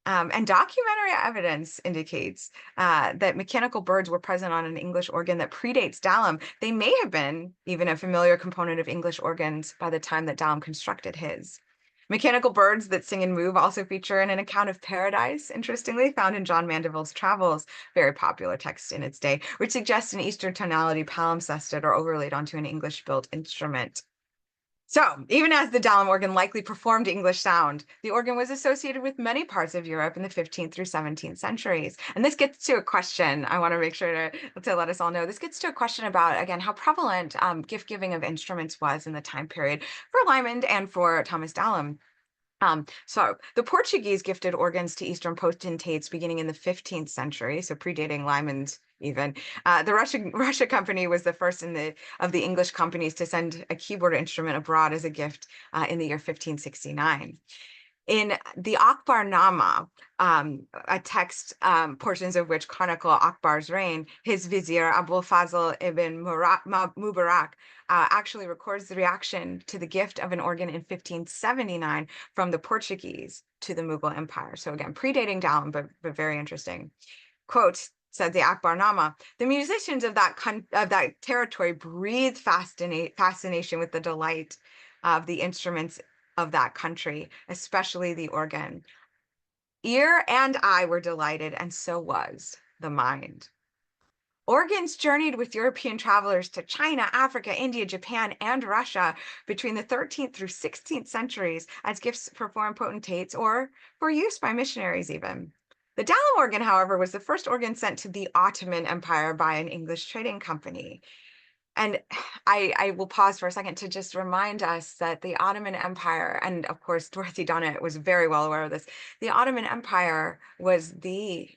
And documentary evidence indicates that mechanical birds were present on an English organ that predates Dallam. They may have been even a familiar component of English organs by the time that Dallam constructed his. Mechanical birds that sing and move also feature in an account of paradise, interestingly, found in John Mandeville's Travels, very popular text in its day, which suggests an Eastern tonality palimpsested or overlaid onto an English-built instrument. So, even as the Dallam organ likely performed English sound, the organ was associated with many parts of Europe in the 15th through 17th centuries. And this gets to a question, I want to make sure to let us all know, this gets to a question about, again, how prevalent gift-giving of instruments was in the time period for Lymond and for Thomas Dallam. So the Portuguese gifted organs to Eastern potentates beginning in the 15th century, so predating Lymond even. The Russia Company was the first of the English companies to send a keyboard instrument abroad as a gift in the year 1569. In the Akbarnama, a text, portions of which chronicle Akbar's reign, his vizier Abul Fazl ibn Mubarak actually records the reaction to the gift of an organ in 1579 from the Portuguese to the Mughal Empire. So again, predating Dallam, but very interesting. Quote, said the Akbarnama, the musicians of that territory breathed fascination with the delight of the instruments of that country, especially the organ. Ear and eye were delighted, and so was the mind. Organs journeyed with European travelers to China, Africa, India, Japan, and Russia between the 13th through 16th centuries as gifts for foreign potentates or for use by missionaries even. The Dallam organ, however, was the first organ sent to the Ottoman Empire by an English trading company. And I will pause for a second to just remind us that the Ottoman Empire, and of course, Dorothy Donnet was very well aware of this, the Ottoman Empire was the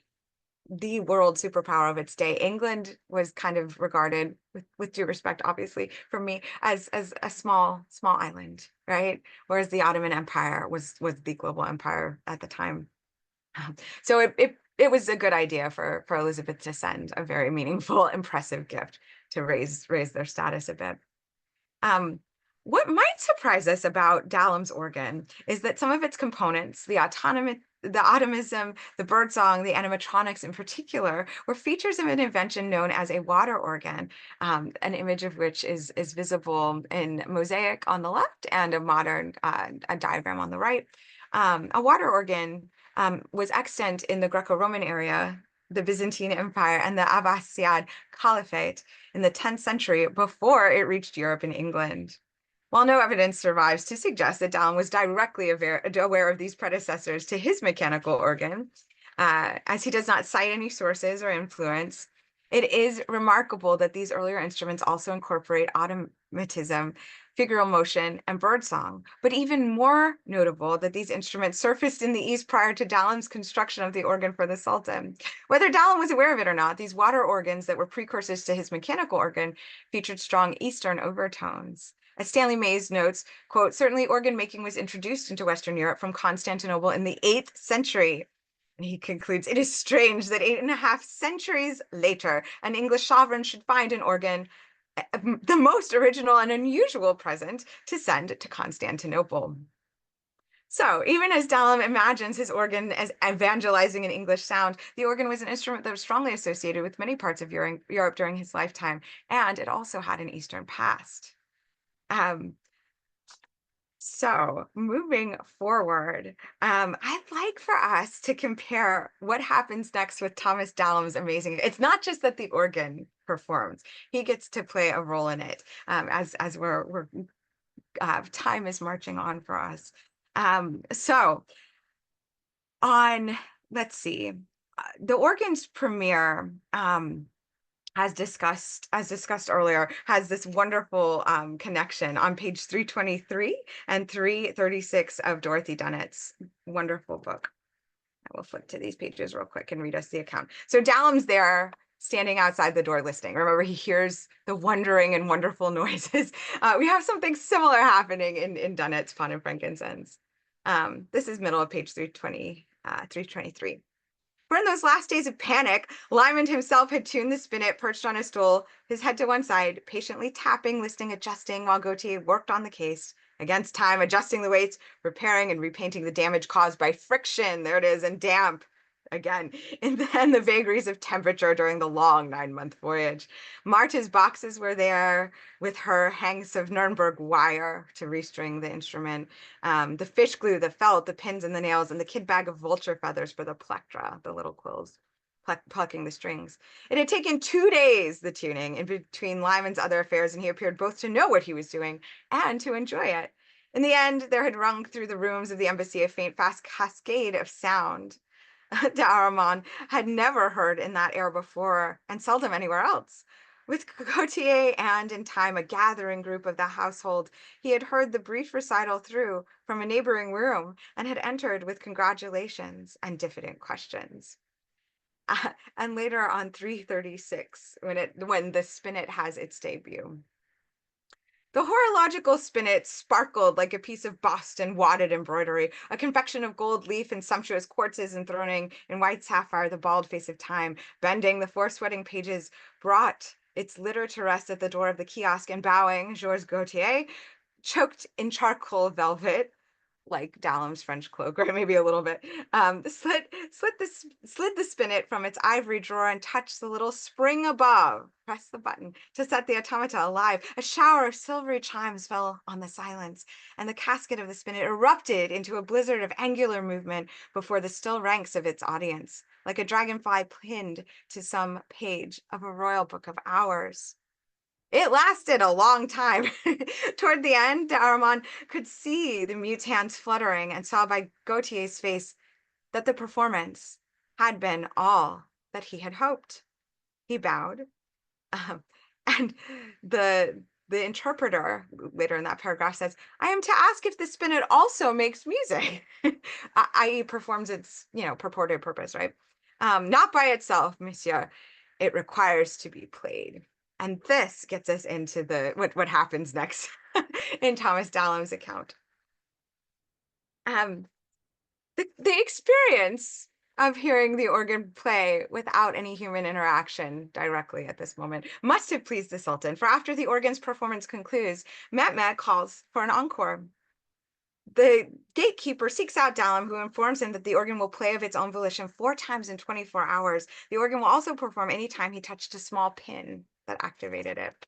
world superpower of its day. England was kind of regarded, with due respect, obviously, from me, as a small island, right? Whereas the Ottoman Empire was the global empire at the time. So it was a good idea for Elizabeth to send a very meaningful, impressive gift to raise their status a bit. What might surprise us about Dallam's organ is that some of its components, the atomism, the birdsong, the animatronics in particular, were features of an invention known as a water organ, an image of which is visible in mosaic on the left and a modern a diagram on the right. A water organ was extant in the Greco-Roman area, the Byzantine Empire, and the Abbasid Caliphate in the 10th century before it reached Europe and England. While no evidence survives to suggest that Dallam was directly aware of these predecessors to his mechanical organ, as he does not cite any sources or influence, it is remarkable that these earlier instruments also incorporate automatism, figural motion, and birdsong. But even more notable that these instruments surfaced in the East prior to Dallam's construction of the organ for the Sultan. Whether Dallam was aware of it or not, these water organs that were precursors to his mechanical organ featured strong Eastern overtones. As Stanley Mays notes, quote, certainly organ making was introduced into Western Europe from Constantinople in the 8th century. And he concludes, it is strange that 8.5 centuries later, an English sovereign should find an organ the most original and unusual present to send to Constantinople. So even as Dallam imagines his organ as evangelizing an English sound, the organ was an instrument that was strongly associated with many parts of Europe during his lifetime, and it also had an Eastern past. So moving forward, I'd like for us to compare what happens next with Thomas Dallam's amazing. It's not just that the organ performs; he gets to play a role in it. As we're time is marching on for us. So on, let's see, the organ's premiere, as discussed earlier, has this wonderful connection on page 323 and 336 of Dorothy Dunnett's wonderful book. I will flip to these pages real quick and read us the account. So Dallam's there standing outside the door listening. Remember, he hears the wondering and wonderful noises. We have something similar happening in Dunnett's Pawn and Frankincense. This is middle of page 320, 323. For in those last days of panic, Lyman himself had tuned the spinet perched on a stool, his head to one side, patiently tapping, listening, adjusting, while Gautier worked on the case, against time, adjusting the weights, repairing and repainting the damage caused by friction, there it is, and damp, again, and then the vagaries of temperature during the long 9-month voyage. Marta's boxes were there with her hanks of Nuremberg wire to restring the instrument, the fish glue, the felt, the pins and the nails, and the kid bag of vulture feathers for the plectra, the little quills, plucking the strings. It had taken 2 days, the tuning, in between Lyman's other affairs, and he appeared both to know what he was doing and to enjoy it. In the end, there had rung through the rooms of the embassy a faint, fast cascade of sound D'Armand had never heard in that air before, and seldom anywhere else. With Gautier and, in time, a gathering group of the household, he had heard the brief recital through from a neighboring room and had entered with congratulations and diffident questions. And later on 336, when the spinet has its debut. The horological spinet sparkled like a piece of bossed and wadded embroidery, a confection of gold leaf and sumptuous quartzes enthroning in white sapphire the bald face of time, bending the foresweating pages, brought its litter to rest at the door of the kiosk, and bowing, Georges Gautier, choked in charcoal velvet, like Dallam's French cloak, right? Maybe a little bit. Slid the spinet from its ivory drawer and touched the little spring above. Press the button to set the automata alive. A shower of silvery chimes fell on the silence, and the casket of the spinet erupted into a blizzard of angular movement before the still ranks of its audience, like a dragonfly pinned to some page of a royal book of hours. It lasted a long time. Toward the end, D'Armand could see the mute's hands fluttering and saw by Gautier's face that the performance had been all that he had hoped. He bowed, and the interpreter later in that paragraph says, "I am to ask if the spinet also makes music," i.e. performs its, purported purpose, right? Not by itself, monsieur. It requires to be played. And this gets us into what happens next in Thomas Dallam's account. The experience of hearing the organ play without any human interaction directly at this moment must have pleased the Sultan, for after the organ's performance concludes, Mehmed calls for an encore. The gatekeeper seeks out Dallam, who informs him that the organ will play of its own volition 4 times in 24 hours. The organ will also perform any time he touched a small pin that activated it.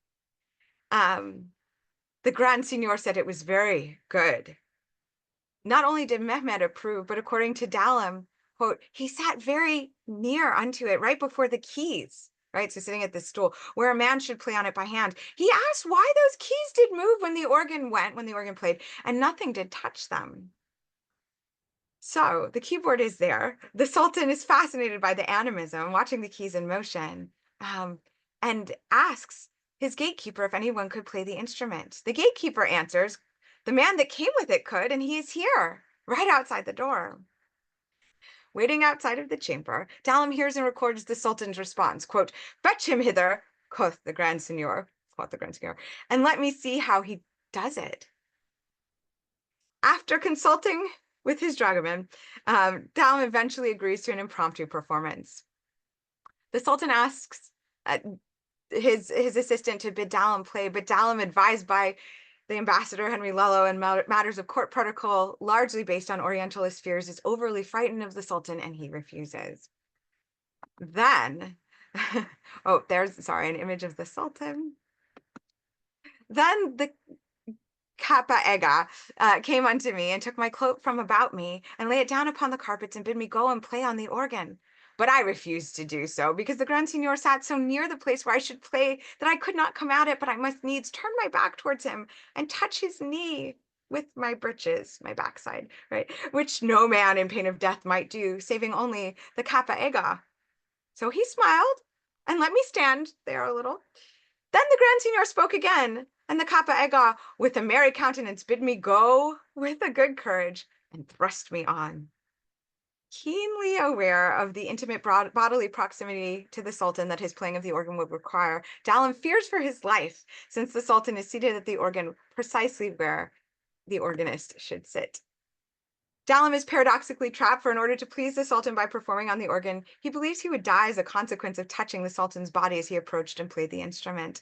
The Grand Signor said it was very good. Not only did Mehmed approve, but according to Dallam, quote, he sat very near unto it, right before the keys, right? So sitting at the stool where a man should play on it by hand. He asked why those keys did move when the organ played, and nothing did touch them. So the keyboard is there. The Sultan is fascinated by the animism, watching the keys in motion, and asks his gatekeeper if anyone could play the instrument. The gatekeeper answers, the man that came with it could, and he is here, right outside the door. Waiting outside of the chamber, Dallam hears and records the Sultan's response, quote, "Fetch him hither," quoth the Grand Signor, "and let me see how he does it." After consulting with his dragoman, Dallam eventually agrees to an impromptu performance. The Sultan asks his assistant to bid Dallam play, but Dallam, advised by the ambassador Henry Lello and matters of court protocol largely based on Orientalist fears, is overly frightened of the Sultan, and he refuses. Then, oh, there's, sorry, an image of the Sultan. Then the Kappa Ega came unto me and took my cloak from about me and lay it down upon the carpets and bid me go and play on the organ. but I refused to do so because the Grand Signor sat so near the place where I should play that I could not come at it, but I must needs turn my back towards him and touch his knee with my breeches, my backside, right? Which no man in pain of death might do, saving only the Kappa Ega. So he smiled and let me stand there a little. Then the Grand Signor spoke again, and the Kappa Ega, with a merry countenance, bid me go with a good courage and thrust me on. Keenly aware of the intimate bodily proximity to the Sultan that his playing of the organ would require, Dalam fears for his life, since the Sultan is seated at the organ precisely where the organist should sit. Dalam is paradoxically trapped, for in order to please the Sultan by performing on the organ, he believes he would die as a consequence of touching the Sultan's body as he approached and played the instrument.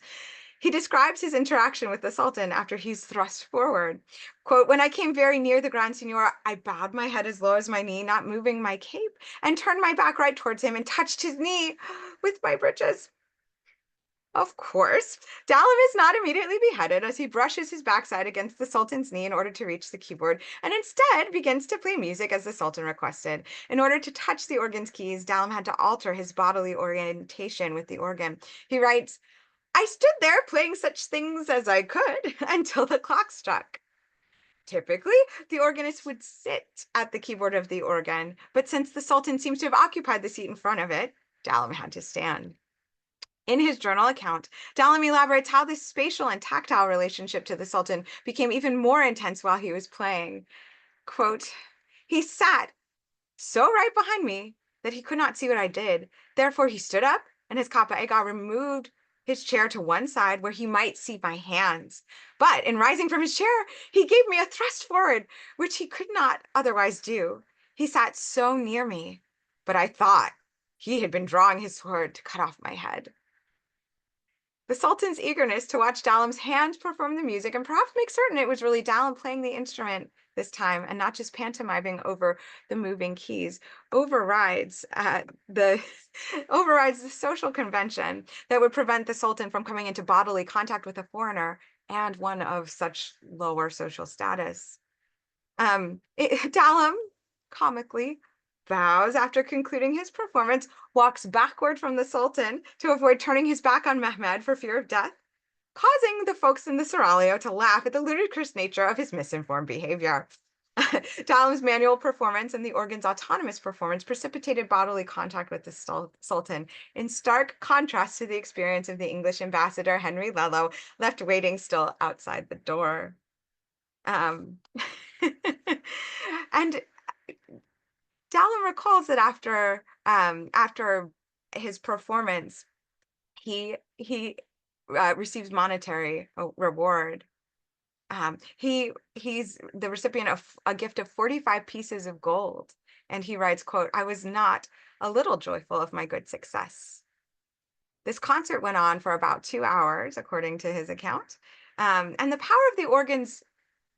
He describes his interaction with the Sultan after he's thrust forward. Quote, when I came very near the Grand Signor, I bowed my head as low as my knee, not moving my cape, and turned my back right towards him and touched his knee with my breeches. Of course, Dalam is not immediately beheaded as he brushes his backside against the Sultan's knee in order to reach the keyboard, and instead begins to play music as the Sultan requested. In order to touch the organ's keys, Dalam had to alter his bodily orientation with the organ. He writes, I stood there playing such things as I could until the clock struck. Typically, the organist would sit at the keyboard of the organ, but since the Sultan seems to have occupied the seat in front of it, Dalam had to stand. In his journal account, Dalam elaborates how this spatial and tactile relationship to the Sultan became even more intense while he was playing. Quote, he sat so right behind me that he could not see what I did. Therefore, he stood up, and his Kappa Ega removed his chair to one side where he might see my hands. But in rising from his chair, he gave me a thrust forward, which he could not otherwise do. He sat so near me, but I thought he had been drawing his sword to cut off my head. The Sultan's eagerness to watch Dalam's hands perform the music and perhaps make certain it was really Dalam playing the instrument this time and not just pantomiming over the moving keys overrides the social convention that would prevent the Sultan from coming into bodily contact with a foreigner and one of such lower social status. Dalam comically bows after concluding his performance, walks backward from the Sultan to avoid turning his back on Mehmed for fear of death, causing the folks in the seraglio to laugh at the ludicrous nature of his misinformed behavior. Dalam's manual performance and the organ's autonomous performance precipitated bodily contact with the Sultan, in stark contrast to the experience of the English ambassador, Henry Lello, left waiting still outside the door. And Dalam recalls that after his performance, he receives monetary reward. He's the recipient of a gift of 45 pieces of gold, and he writes, quote, I was not a little joyful of my good success. This concert went on for about 2 hours, according to his account, and the power of the organ's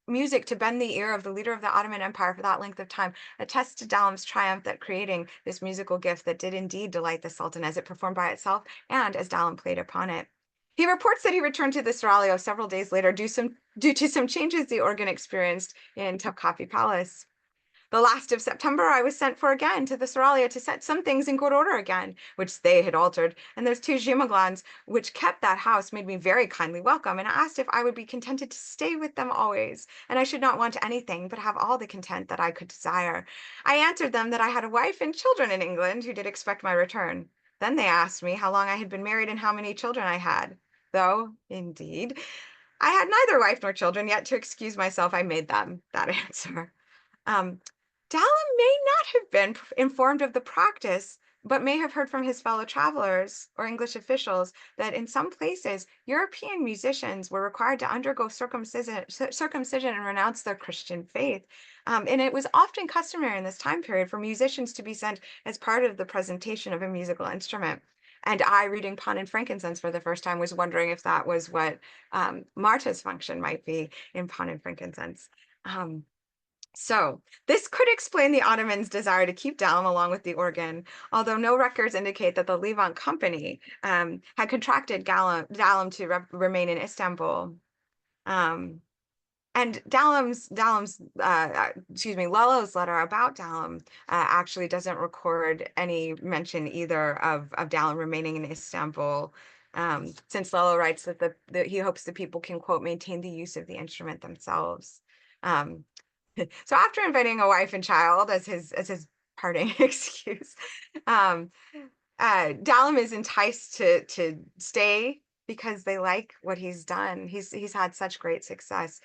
music to bend the ear of the leader of the Ottoman Empire for that length of time attests to Dalam's triumph at creating this musical gift that did indeed delight the Sultan as it performed by itself and as Dalam played upon it. He reports that he returned to the seraglio several days later due to some changes the organ experienced in Topkapi Palace. The last of September, I was sent for again to the seraglio to set some things in good order again, which they had altered. And those two Jimaglans, which kept that house, made me very kindly welcome and asked if I would be contented to stay with them always, and I should not want anything but have all the content that I could desire. I answered them that I had a wife and children in England who did expect my return. Then they asked me how long I had been married and how many children I had, though, indeed, I had neither wife nor children, yet to excuse myself, I made them that answer. Dalam may not have been informed of the practice, but may have heard from his fellow travelers or English officials that in some places, European musicians were required to undergo circumcision and renounce their Christian faith. And it was often customary in this time period for musicians to be sent as part of the presentation of a musical instrument. And I, reading Pan and Frankincense for the first time, was wondering if that was what Marta's function might be in Pan and Frankincense. So this could explain the Ottomans' desire to keep Dalam along with the organ, although no records indicate that the Levant Company had contracted Dalam to remain in Istanbul. And Lello's letter about Dalim actually doesn't record any mention either of Dalim remaining in Istanbul, since Lello writes that he hopes the people can, quote, maintain the use of the instrument themselves. So after inviting a wife and child as his parting excuse, Dalim is enticed to stay because they like what he's done. He's had such great success.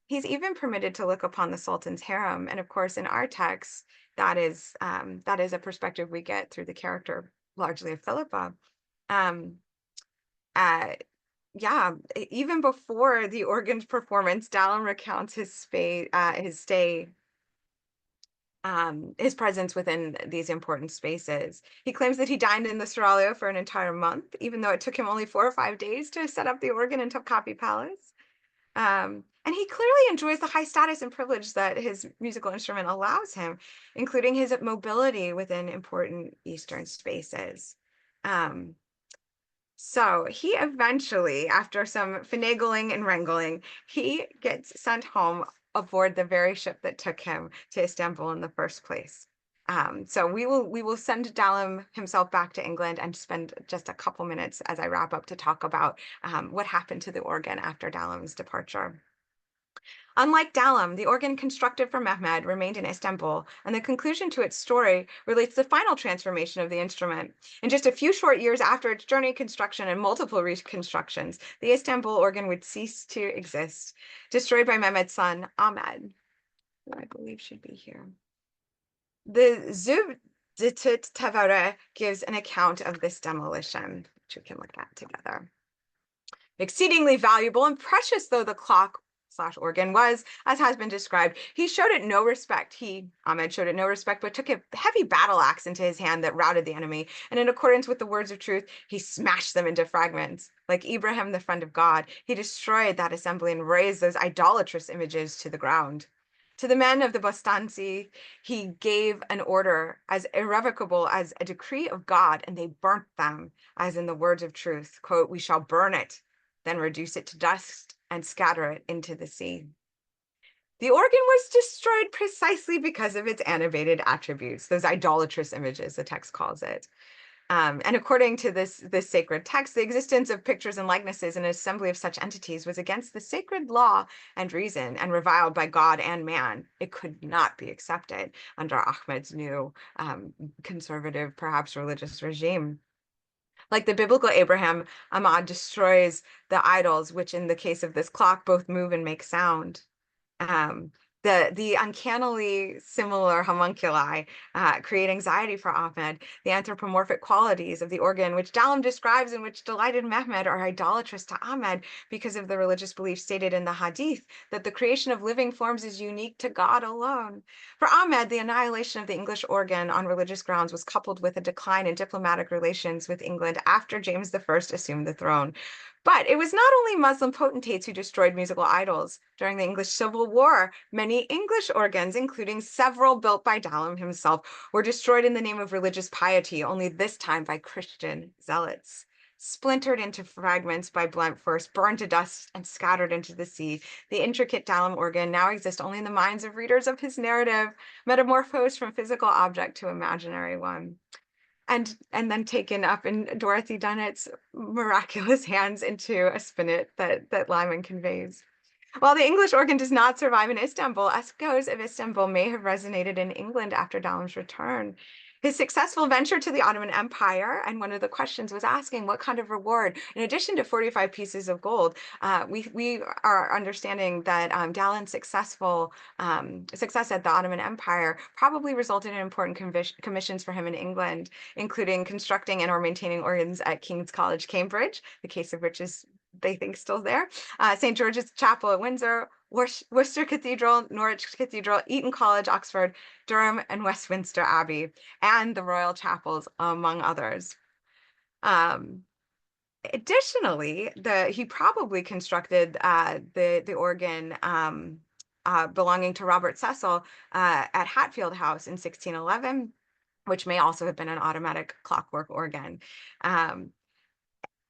He's even permitted to look upon the Sultan's harem, and of course, in our text, that is a perspective we get through the character largely of Philippa. Yeah, even before the organ's performance, Dalim recounts his stay, his presence within these important spaces. He claims that he dined in the Seraglio for an entire month, even though it took him only 4 or 5 days to set up the organ in Topkapi Palace. And he clearly enjoys the high status and privilege that his musical instrument allows him, including his mobility within important Eastern spaces. So he eventually, after some finagling and wrangling, he gets sent home aboard the very ship that took him to Istanbul in the first place. So we will send Dalim himself back to England and spend just a couple minutes as I wrap up to talk about what happened to the organ after Dalim's departure. Unlike Dalim, the organ constructed for Mehmed remained in Istanbul, and the conclusion to its story relates the final transformation of the instrument. In just a few short years after its journey, construction, and multiple reconstructions, the Istanbul organ would cease to exist, destroyed by Mehmed's son, Ahmed, who I believe should be here. The Zubditut Tavare gives an account of this demolition, which we can look at together. Exceedingly valuable and precious though the clock/organ was, as has been described, he showed it no respect. Ahmed showed it no respect, but took a heavy battle axe into his hand that routed the enemy, and in accordance with the words of truth, he smashed them into fragments. Like Ibrahim, the friend of God, he destroyed that assembly and razed those idolatrous images to the ground. To the men of the Bostansi, he gave an order as irrevocable as a decree of God, and they burnt them, as in the words of truth, quote, "We shall burn it, then reduce it to dust and scatter it into the sea." The organ was destroyed precisely because of its animated attributes, those idolatrous images, the text calls it. And according to this sacred text, the existence of pictures and likenesses in an assembly of such entities was against the sacred law and reason and reviled by God and man. It could not be accepted under Ahmed's new conservative, perhaps religious regime. Like the biblical Abraham, Ahmad destroys the idols, which in the case of this clock both move and make sound. The uncannily similar homunculi create anxiety for Ahmed. The anthropomorphic qualities of the organ, which Dalim describes and which delighted Mehmed, are idolatrous to Ahmed because of the religious belief stated in the Hadith that the creation of living forms is unique to God alone. For Ahmed, the annihilation of the English organ on religious grounds was coupled with a decline in diplomatic relations with England after James I assumed the throne. But it was not only Muslim potentates who destroyed musical idols. During the English Civil War, many English organs, including several built by Dalim himself, were destroyed in the name of religious piety, only this time by Christian zealots. Splintered into fragments by blunt force, burned to dust, and scattered into the sea, the intricate Dalim organ now exists only in the minds of readers of his narrative, metamorphosed from physical object to imaginary one. And then taken up in Dorothy Dunnett's miraculous hands into a spinet that Lyman conveys. While the English organ does not survive in Istanbul, echoes of Istanbul may have resonated in England after Dalim's return. His successful venture to the Ottoman Empire, and one of the questions was asking what kind of reward, in addition to 45 pieces of gold, we are understanding that Dalim's success at the Ottoman Empire probably resulted in important commissions for him in England, including constructing and or maintaining organs at King's College, Cambridge, the case of which is, they think, still there, St. George's Chapel at Windsor, Worcester Cathedral, Norwich Cathedral, Eton College, Oxford, Durham, and Westminster Abbey, and the Royal Chapels, among others. Additionally, he probably constructed the organ belonging to Robert Cecil at Hatfield House in 1611, which may also have been an automatic clockwork organ.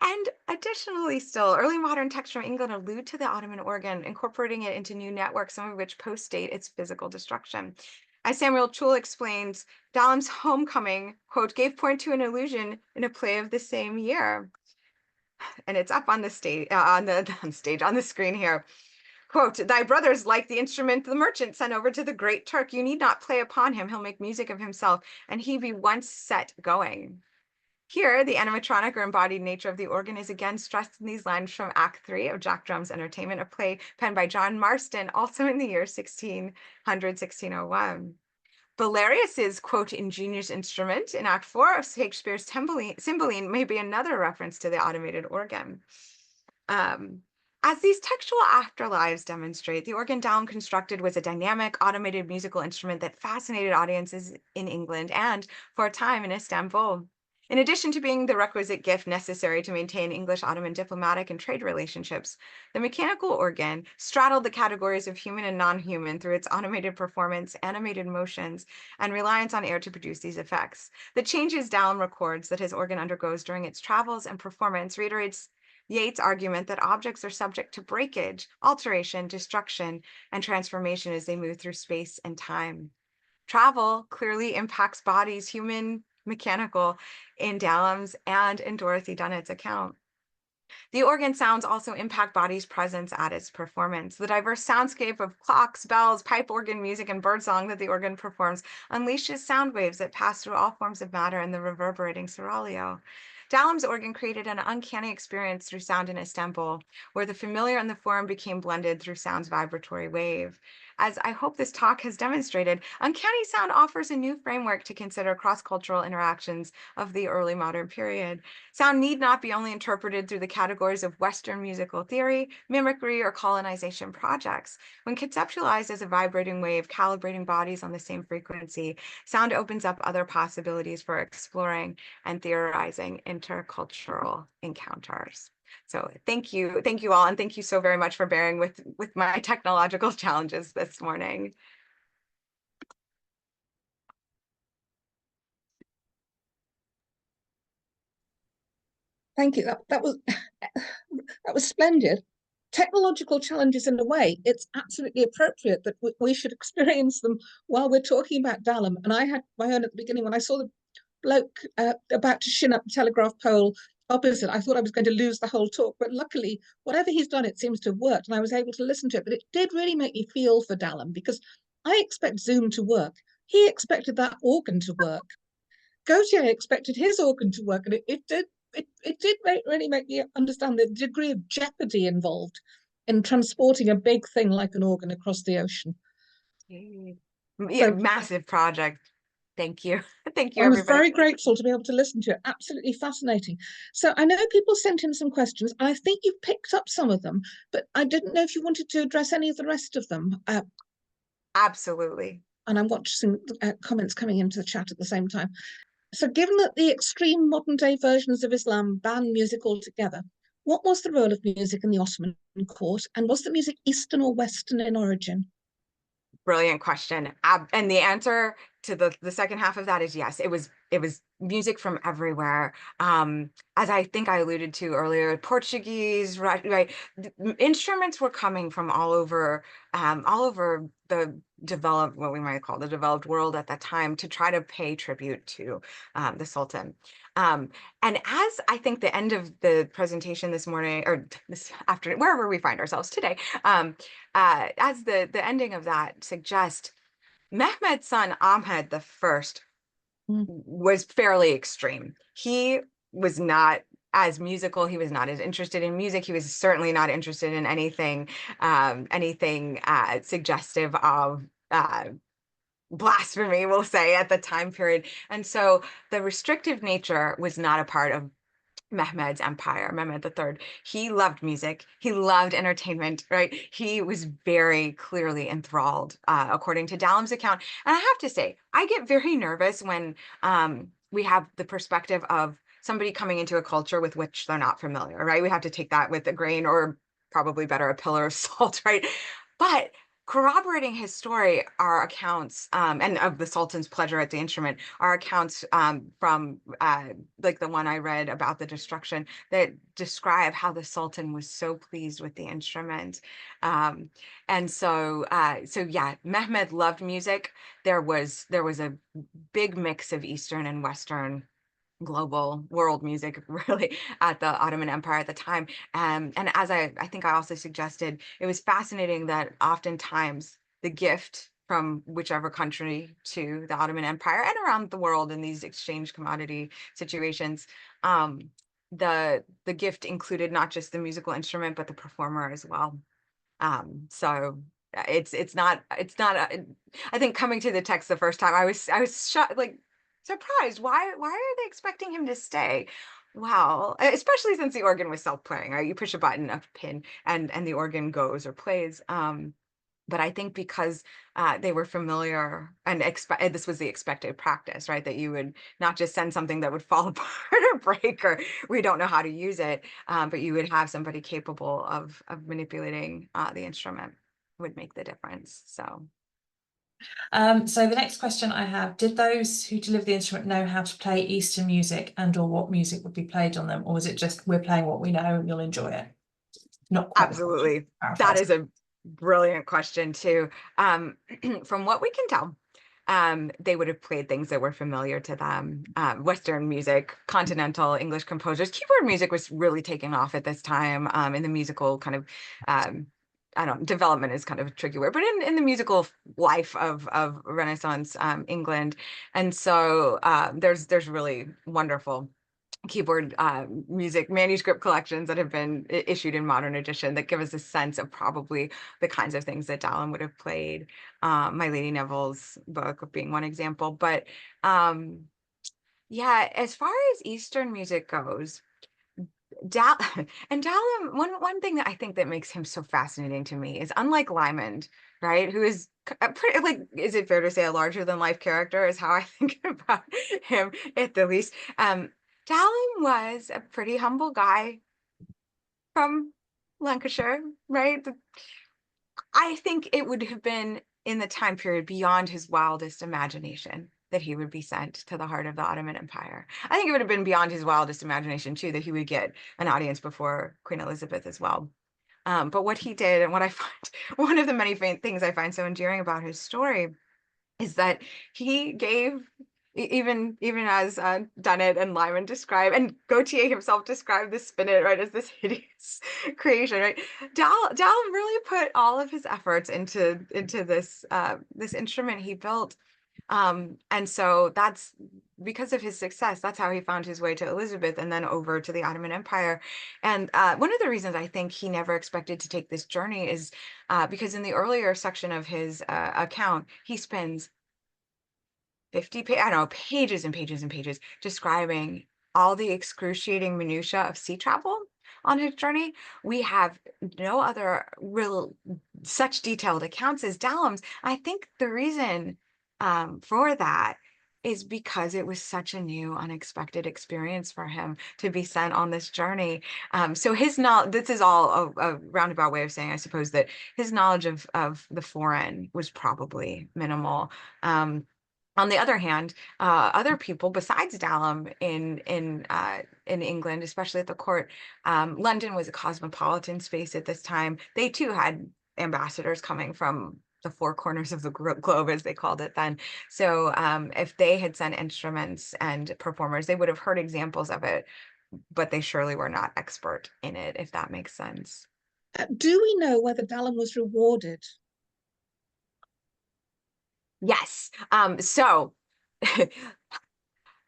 And additionally, still, early modern texts from England allude to the Ottoman organ, incorporating it into new networks, some of which post-date its physical destruction. As Samuel Chul explains, Dalam's homecoming, quote, gave point to an illusion in a play of the same year. And it's up on the stage, on the screen here. Quote, thy brothers like the instrument the merchant sent over to the great Turk. You need not play upon him. He'll make music of himself, and he be once set going. Here, the animatronic or embodied nature of the organ is again stressed in these lines from Act 3 of Jack Drum's Entertainment, a play penned by John Marston, also in the year 1601. Valerius's, quote, ingenious instrument in Act 4 of Shakespeare's Cymbeline may be another reference to the automated organ. As these textual afterlives demonstrate, the organ Dalam constructed was a dynamic, automated musical instrument that fascinated audiences in England and, for a time, in Istanbul. In addition to being the requisite gift necessary to maintain English-Ottoman diplomatic and trade relationships, the mechanical organ straddled the categories of human and non-human through its automated performance, animated motions, and reliance on air to produce these effects. The changes Dalam records that his organ undergoes during its travels and performance reiterates Yeats' argument that objects are subject to breakage, alteration, destruction, and transformation as they move through space and time. Travel clearly impacts bodies, human, mechanical, in Dalam's and in Dorothy Dunnett's account. The organ sounds also impact bodies' presence at its performance. The diverse soundscape of clocks, bells, pipe organ music, and birdsong that the organ performs unleashes sound waves that pass through all forms of matter in the reverberating seraglio. Dalam's organ created an uncanny experience through sound in Istanbul, where the familiar and the foreign became blended through sound's vibratory wave. As I hope this talk has demonstrated, uncanny sound offers a new framework to consider cross-cultural interactions of the early modern period. Sound need not be only interpreted through the categories of Western musical theory, mimicry, or colonization projects. When conceptualized as a vibrating wave calibrating bodies on the same frequency, sound opens up other possibilities for exploring and theorizing intercultural encounters. So thank you all, and thank you so very much for bearing with my technological challenges this morning. Thank you. That was that was splendid. Technological challenges in a way, it's absolutely appropriate that we should experience them while we're talking about Dalam. And I had my own at the beginning when I saw the bloke about to shin up the telegraph pole opposite. I thought I was going to lose the whole talk, but luckily, whatever he's done, it seems to have worked, and I was able to listen to it. But it did really make me feel for Dalam, because I expect Zoom to work. He expected that organ to work. Gautier expected his organ to work, and it did. It did really make me understand the degree of jeopardy involved in transporting a big thing like an organ across the ocean. Yeah, so, massive project. Thank you. Thank you, I was everybody. very grateful to be able to listen to it. Absolutely fascinating. So I know people sent in some questions, and I think you've picked up some of them, but I didn't know if you wanted to address any of the rest of them. Absolutely. And I'm watching comments coming into the chat at the same time. So given that the extreme modern day versions of Islam ban music altogether, what was the role of music in the Ottoman court, and was the music Eastern or Western in origin? Brilliant question. And the answer to the second half of that is yes. It was music from everywhere. As I think I alluded to earlier, Portuguese, right? Instruments were coming from all over the developed, what we might call the developed world at that time, to try to pay tribute to the Sultan. And as I think the end of the presentation this morning, or this afternoon, wherever we find ourselves today, as the ending of that suggests, Mehmed's son Ahmed the First was fairly extreme. He was not as musical. He was not as interested in music. He was certainly not interested in anything suggestive of blasphemy, we'll say, at the time period. And so the restrictive nature was not a part of Mehmed's empire, Mehmed III. He loved music. He loved entertainment, right? He was very clearly enthralled, according to Dalam's account. And I have to say, I get very nervous when we have the perspective of somebody coming into a culture with which they're not familiar, right? We have to take that with a grain, or probably better, a pillar of salt, right? But corroborating his story are accounts, and of the Sultan's pleasure at the instrument, are accounts from like the one I read about the destruction, that describe how the Sultan was so pleased with the instrument. Um, and so, so yeah, Mehmed loved music. There was a big mix of Eastern and Western global world music really at the Ottoman Empire at the time. And as I think I also suggested, it was fascinating that oftentimes the gift from whichever country to the Ottoman Empire and around the world in these exchange commodity situations, the gift included not just the musical instrument, but the performer as well. So it's not I think coming to the text the first time I was shocked, like surprised. Why are they expecting him to stay? Wow. Especially since the organ was self-playing, right? You push a button, a pin, and the organ goes or plays. But I think because they were familiar and this was the expected practice, right? That you would not just send something that would fall apart or break, or we don't know how to use it, but you would have somebody capable of manipulating the instrument would make the difference. So So the next question I have, did those who delivered the instrument know how to play Eastern music and or what music would be played on them? Or was it just, we're playing what we know and you'll enjoy it? Not quite. absolutely, that is a brilliant question too. From what we can tell, they would have played things that were familiar to them. Western music, continental English composers. Keyboard music was really taking off at this time, in the musical kind of, I don't, development is kind of a tricky word, but in the musical life of Renaissance England. And so there's really wonderful keyboard music manuscript collections that have been issued in modern edition that give us a sense of probably the kinds of things that Dallin would have played. My Lady Neville's book being one example, but yeah, as far as Eastern music goes, Dallin, one thing that I think that makes him so fascinating to me is, unlike Lymond, right, who is pretty, like, is it fair to say a larger than life character is how I think about him at the least. Dallin was a pretty humble guy from Lancashire, right? I think it would have been in the time period beyond his wildest imagination that he would be sent to the heart of the Ottoman Empire. I think it would have been beyond his wildest imagination too that he would get an audience before Queen Elizabeth as well. But what he did, and what I find one of the many things I find so endearing about his story, is that he gave, even as Dunnett and Lyman describe, and Gautier himself described the spinet, right, as this hideous creation, right? Dallin really put all of his efforts into this this instrument he built. And so that's because of his success, that's how he found his way to Elizabeth and then over to the Ottoman Empire. And one of the reasons I think he never expected to take this journey is because in the earlier section of his account, he spends 50 I don't know, pages and pages and pages describing all the excruciating minutia of sea travel on his journey. We have no other real such detailed accounts as Dallam's. I think the reason for that is because it was such a new, unexpected experience for him to be sent on this journey. So his knowledge, this is all a roundabout way of saying, I suppose, that his knowledge of the foreign was probably minimal. On the other hand, other people besides Dallam in England, especially at the court, London was a cosmopolitan space at this time. They too had ambassadors coming from the four corners of the globe, as they called it then. So if they had sent instruments and performers, they would have heard examples of it, but they surely were not expert in it, if that makes sense. Do we know whether Dallam was rewarded? Yes. So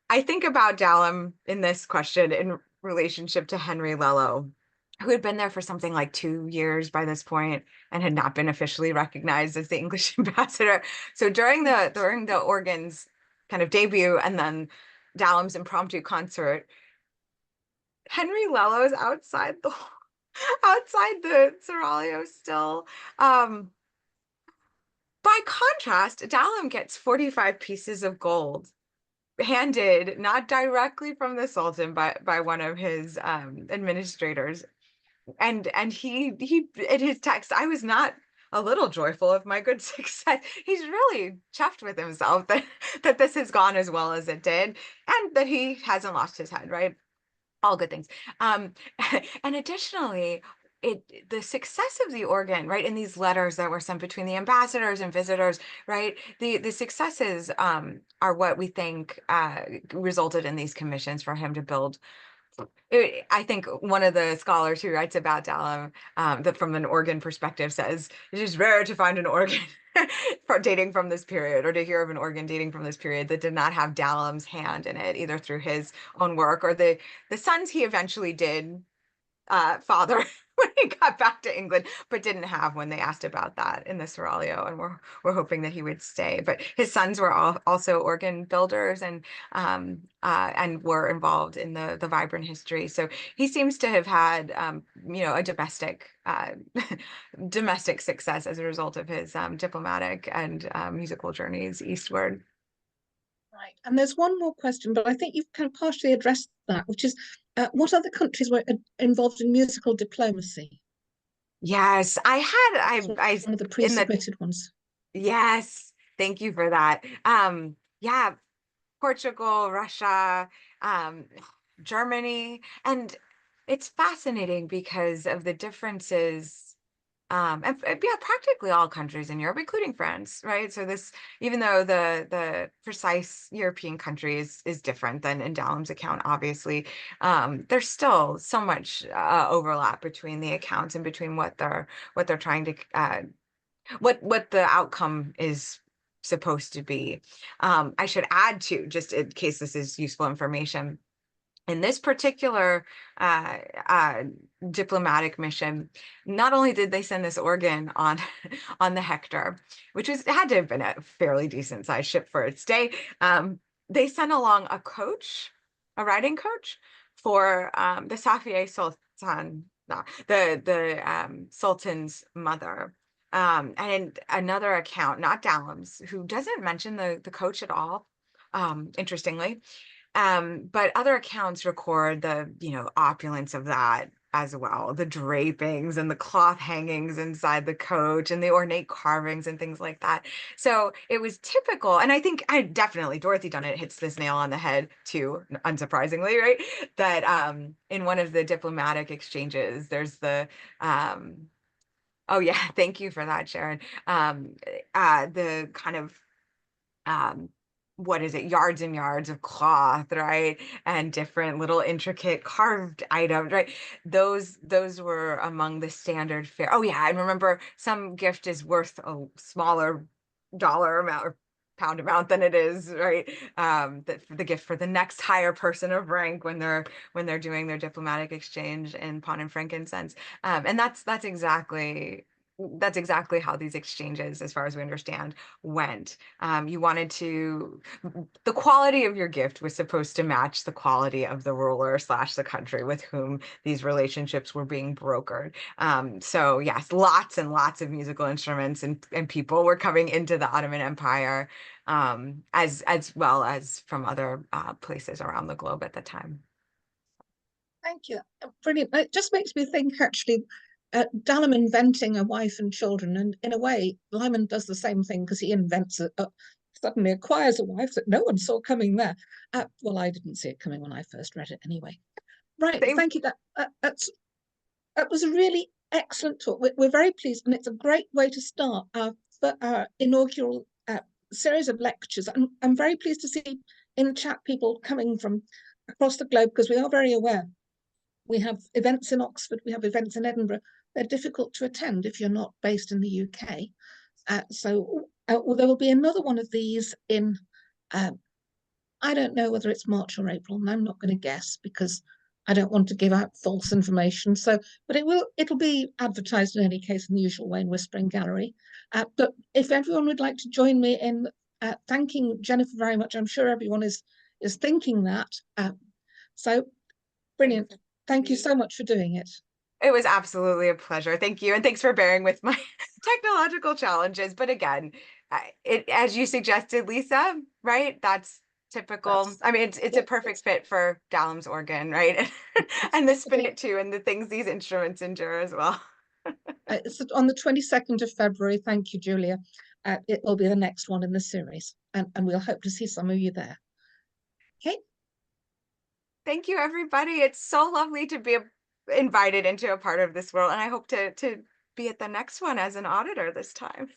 I think about Dallam in this question in relationship to Henry Lello, who had been there for something like 2 years by this point and had not been officially recognized as the English ambassador. So during the organ's kind of debut and then Dallam's impromptu concert, Henry Lello's outside the seraglio still. By contrast, Dallam gets 45 pieces of gold handed not directly from the Sultan, but by one of his administrators. And he in his text, I was not a little joyful of my good success. He's really chuffed with himself that this has gone as well as it did, and that he hasn't lost his head, right? All good things. And additionally, the success of the organ, right, in these letters that were sent between the ambassadors and visitors, right, the successes are what we think resulted in these commissions for him to build. I think one of the scholars who writes about Dalam, that from an organ perspective, says it is rare to find an organ dating from this period, or to hear of an organ dating from this period that did not have Dalam's hand in it, either through his own work or the sons he eventually did father when he got back to England, but didn't have when they asked about that in the Seraglio, and we're hoping that he would stay. But his sons were also organ builders and were involved in the vibrant history. So he seems to have had a domestic success as a result of his diplomatic and musical journeys eastward. Right. And there's one more question, but I think you've kind of partially addressed that, which is what other countries were involved in musical diplomacy? Yes, One of the pre-submitted ones. Yes, thank you for that. Yeah, Portugal, Russia, Germany, and it's fascinating because of the differences. And yeah, practically all countries in Europe, including France, right? So this, even though the precise European country is different than in Dalam's account, obviously, there's still so much overlap between the accounts and between what they're trying to what the outcome is supposed to be. I should add to, just in case this is useful information, in this particular diplomatic mission, not only did they send this organ on the Hector, which had to have been a fairly decent sized ship for its day, they sent along a riding coach for the Safiye Sultan, the Sultan's mother. And another account, not Dalam's, who doesn't mention the coach at all, interestingly. But other accounts record the, opulence of that as well, the drapings and the cloth hangings inside the coach and the ornate carvings and things like that. So it was typical. And I think Dorothy Dunnett hits this nail on the head too, unsurprisingly, right? That in one of the diplomatic exchanges, there's the, oh yeah, thank you for that, Sharon. The kind of, what is it, yards and yards of cloth, right? And different little intricate carved items, right? Those were among the standard fare. Oh yeah, and remember, some gift is worth a smaller dollar amount or pound amount than it is, right? The gift for the next higher person of rank when they're doing their diplomatic exchange in pawn and frankincense. And that's exactly how these exchanges, as far as we understand, went. You wanted the quality of your gift was supposed to match the quality of the ruler / the country with whom these relationships were being brokered. So yes, lots and lots of musical instruments and people were coming into the Ottoman Empire, as well as from other places around the globe at the time. Thank you. Brilliant. It just makes me think, actually, Dalam inventing a wife and children, and in a way, Lyman does the same thing because he invents suddenly acquires a wife that no one saw coming there. Well, I didn't see it coming when I first read it anyway. Right, thank you. That was a really excellent talk. We're very pleased, and it's a great way to start our inaugural series of lectures. I'm very pleased to see in the chat people coming from across the globe, because we are very aware. We have events in Oxford, we have events in Edinburgh. They're difficult to attend if you're not based in the UK. So there will be another one of these in, I don't know whether it's March or April, and I'm not going to guess because I don't want to give out false information. So, but it'll be advertised in any case in the usual way in Whispering Gallery. But if everyone would like to join me in thanking Jennifer very much, I'm sure everyone is thinking that. So brilliant. Thank you so much for doing it. It was absolutely a pleasure. Thank you. And thanks for bearing with my technological challenges. But again, as you suggested, Lisa, right? That's typical. I mean, it's a perfect fit for Dalam's organ, right? And the spinet too, and the things these instruments endure as well. It's on the 22nd of February. Thank you, Julia. It will be the next one in the series, and we'll hope to see some of you there. Okay. Thank you, everybody. It's so lovely to be invited into a part of this world, and I hope to be at the next one as an auditor this time.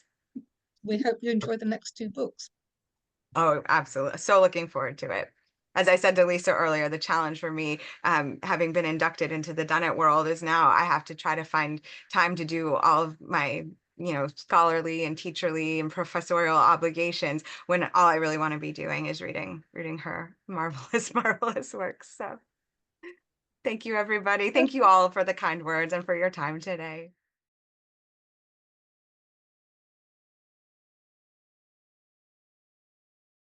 We hope you enjoy the next 2 books. Oh, absolutely. So looking forward to it. As I said to Lisa earlier, the challenge for me, having been inducted into the Done It world, is now I have to try to find time to do all of my, scholarly and teacherly and professorial obligations when all I really want to be doing is reading her marvelous, marvelous works. So thank you, everybody. Thank you all for the kind words and for your time today.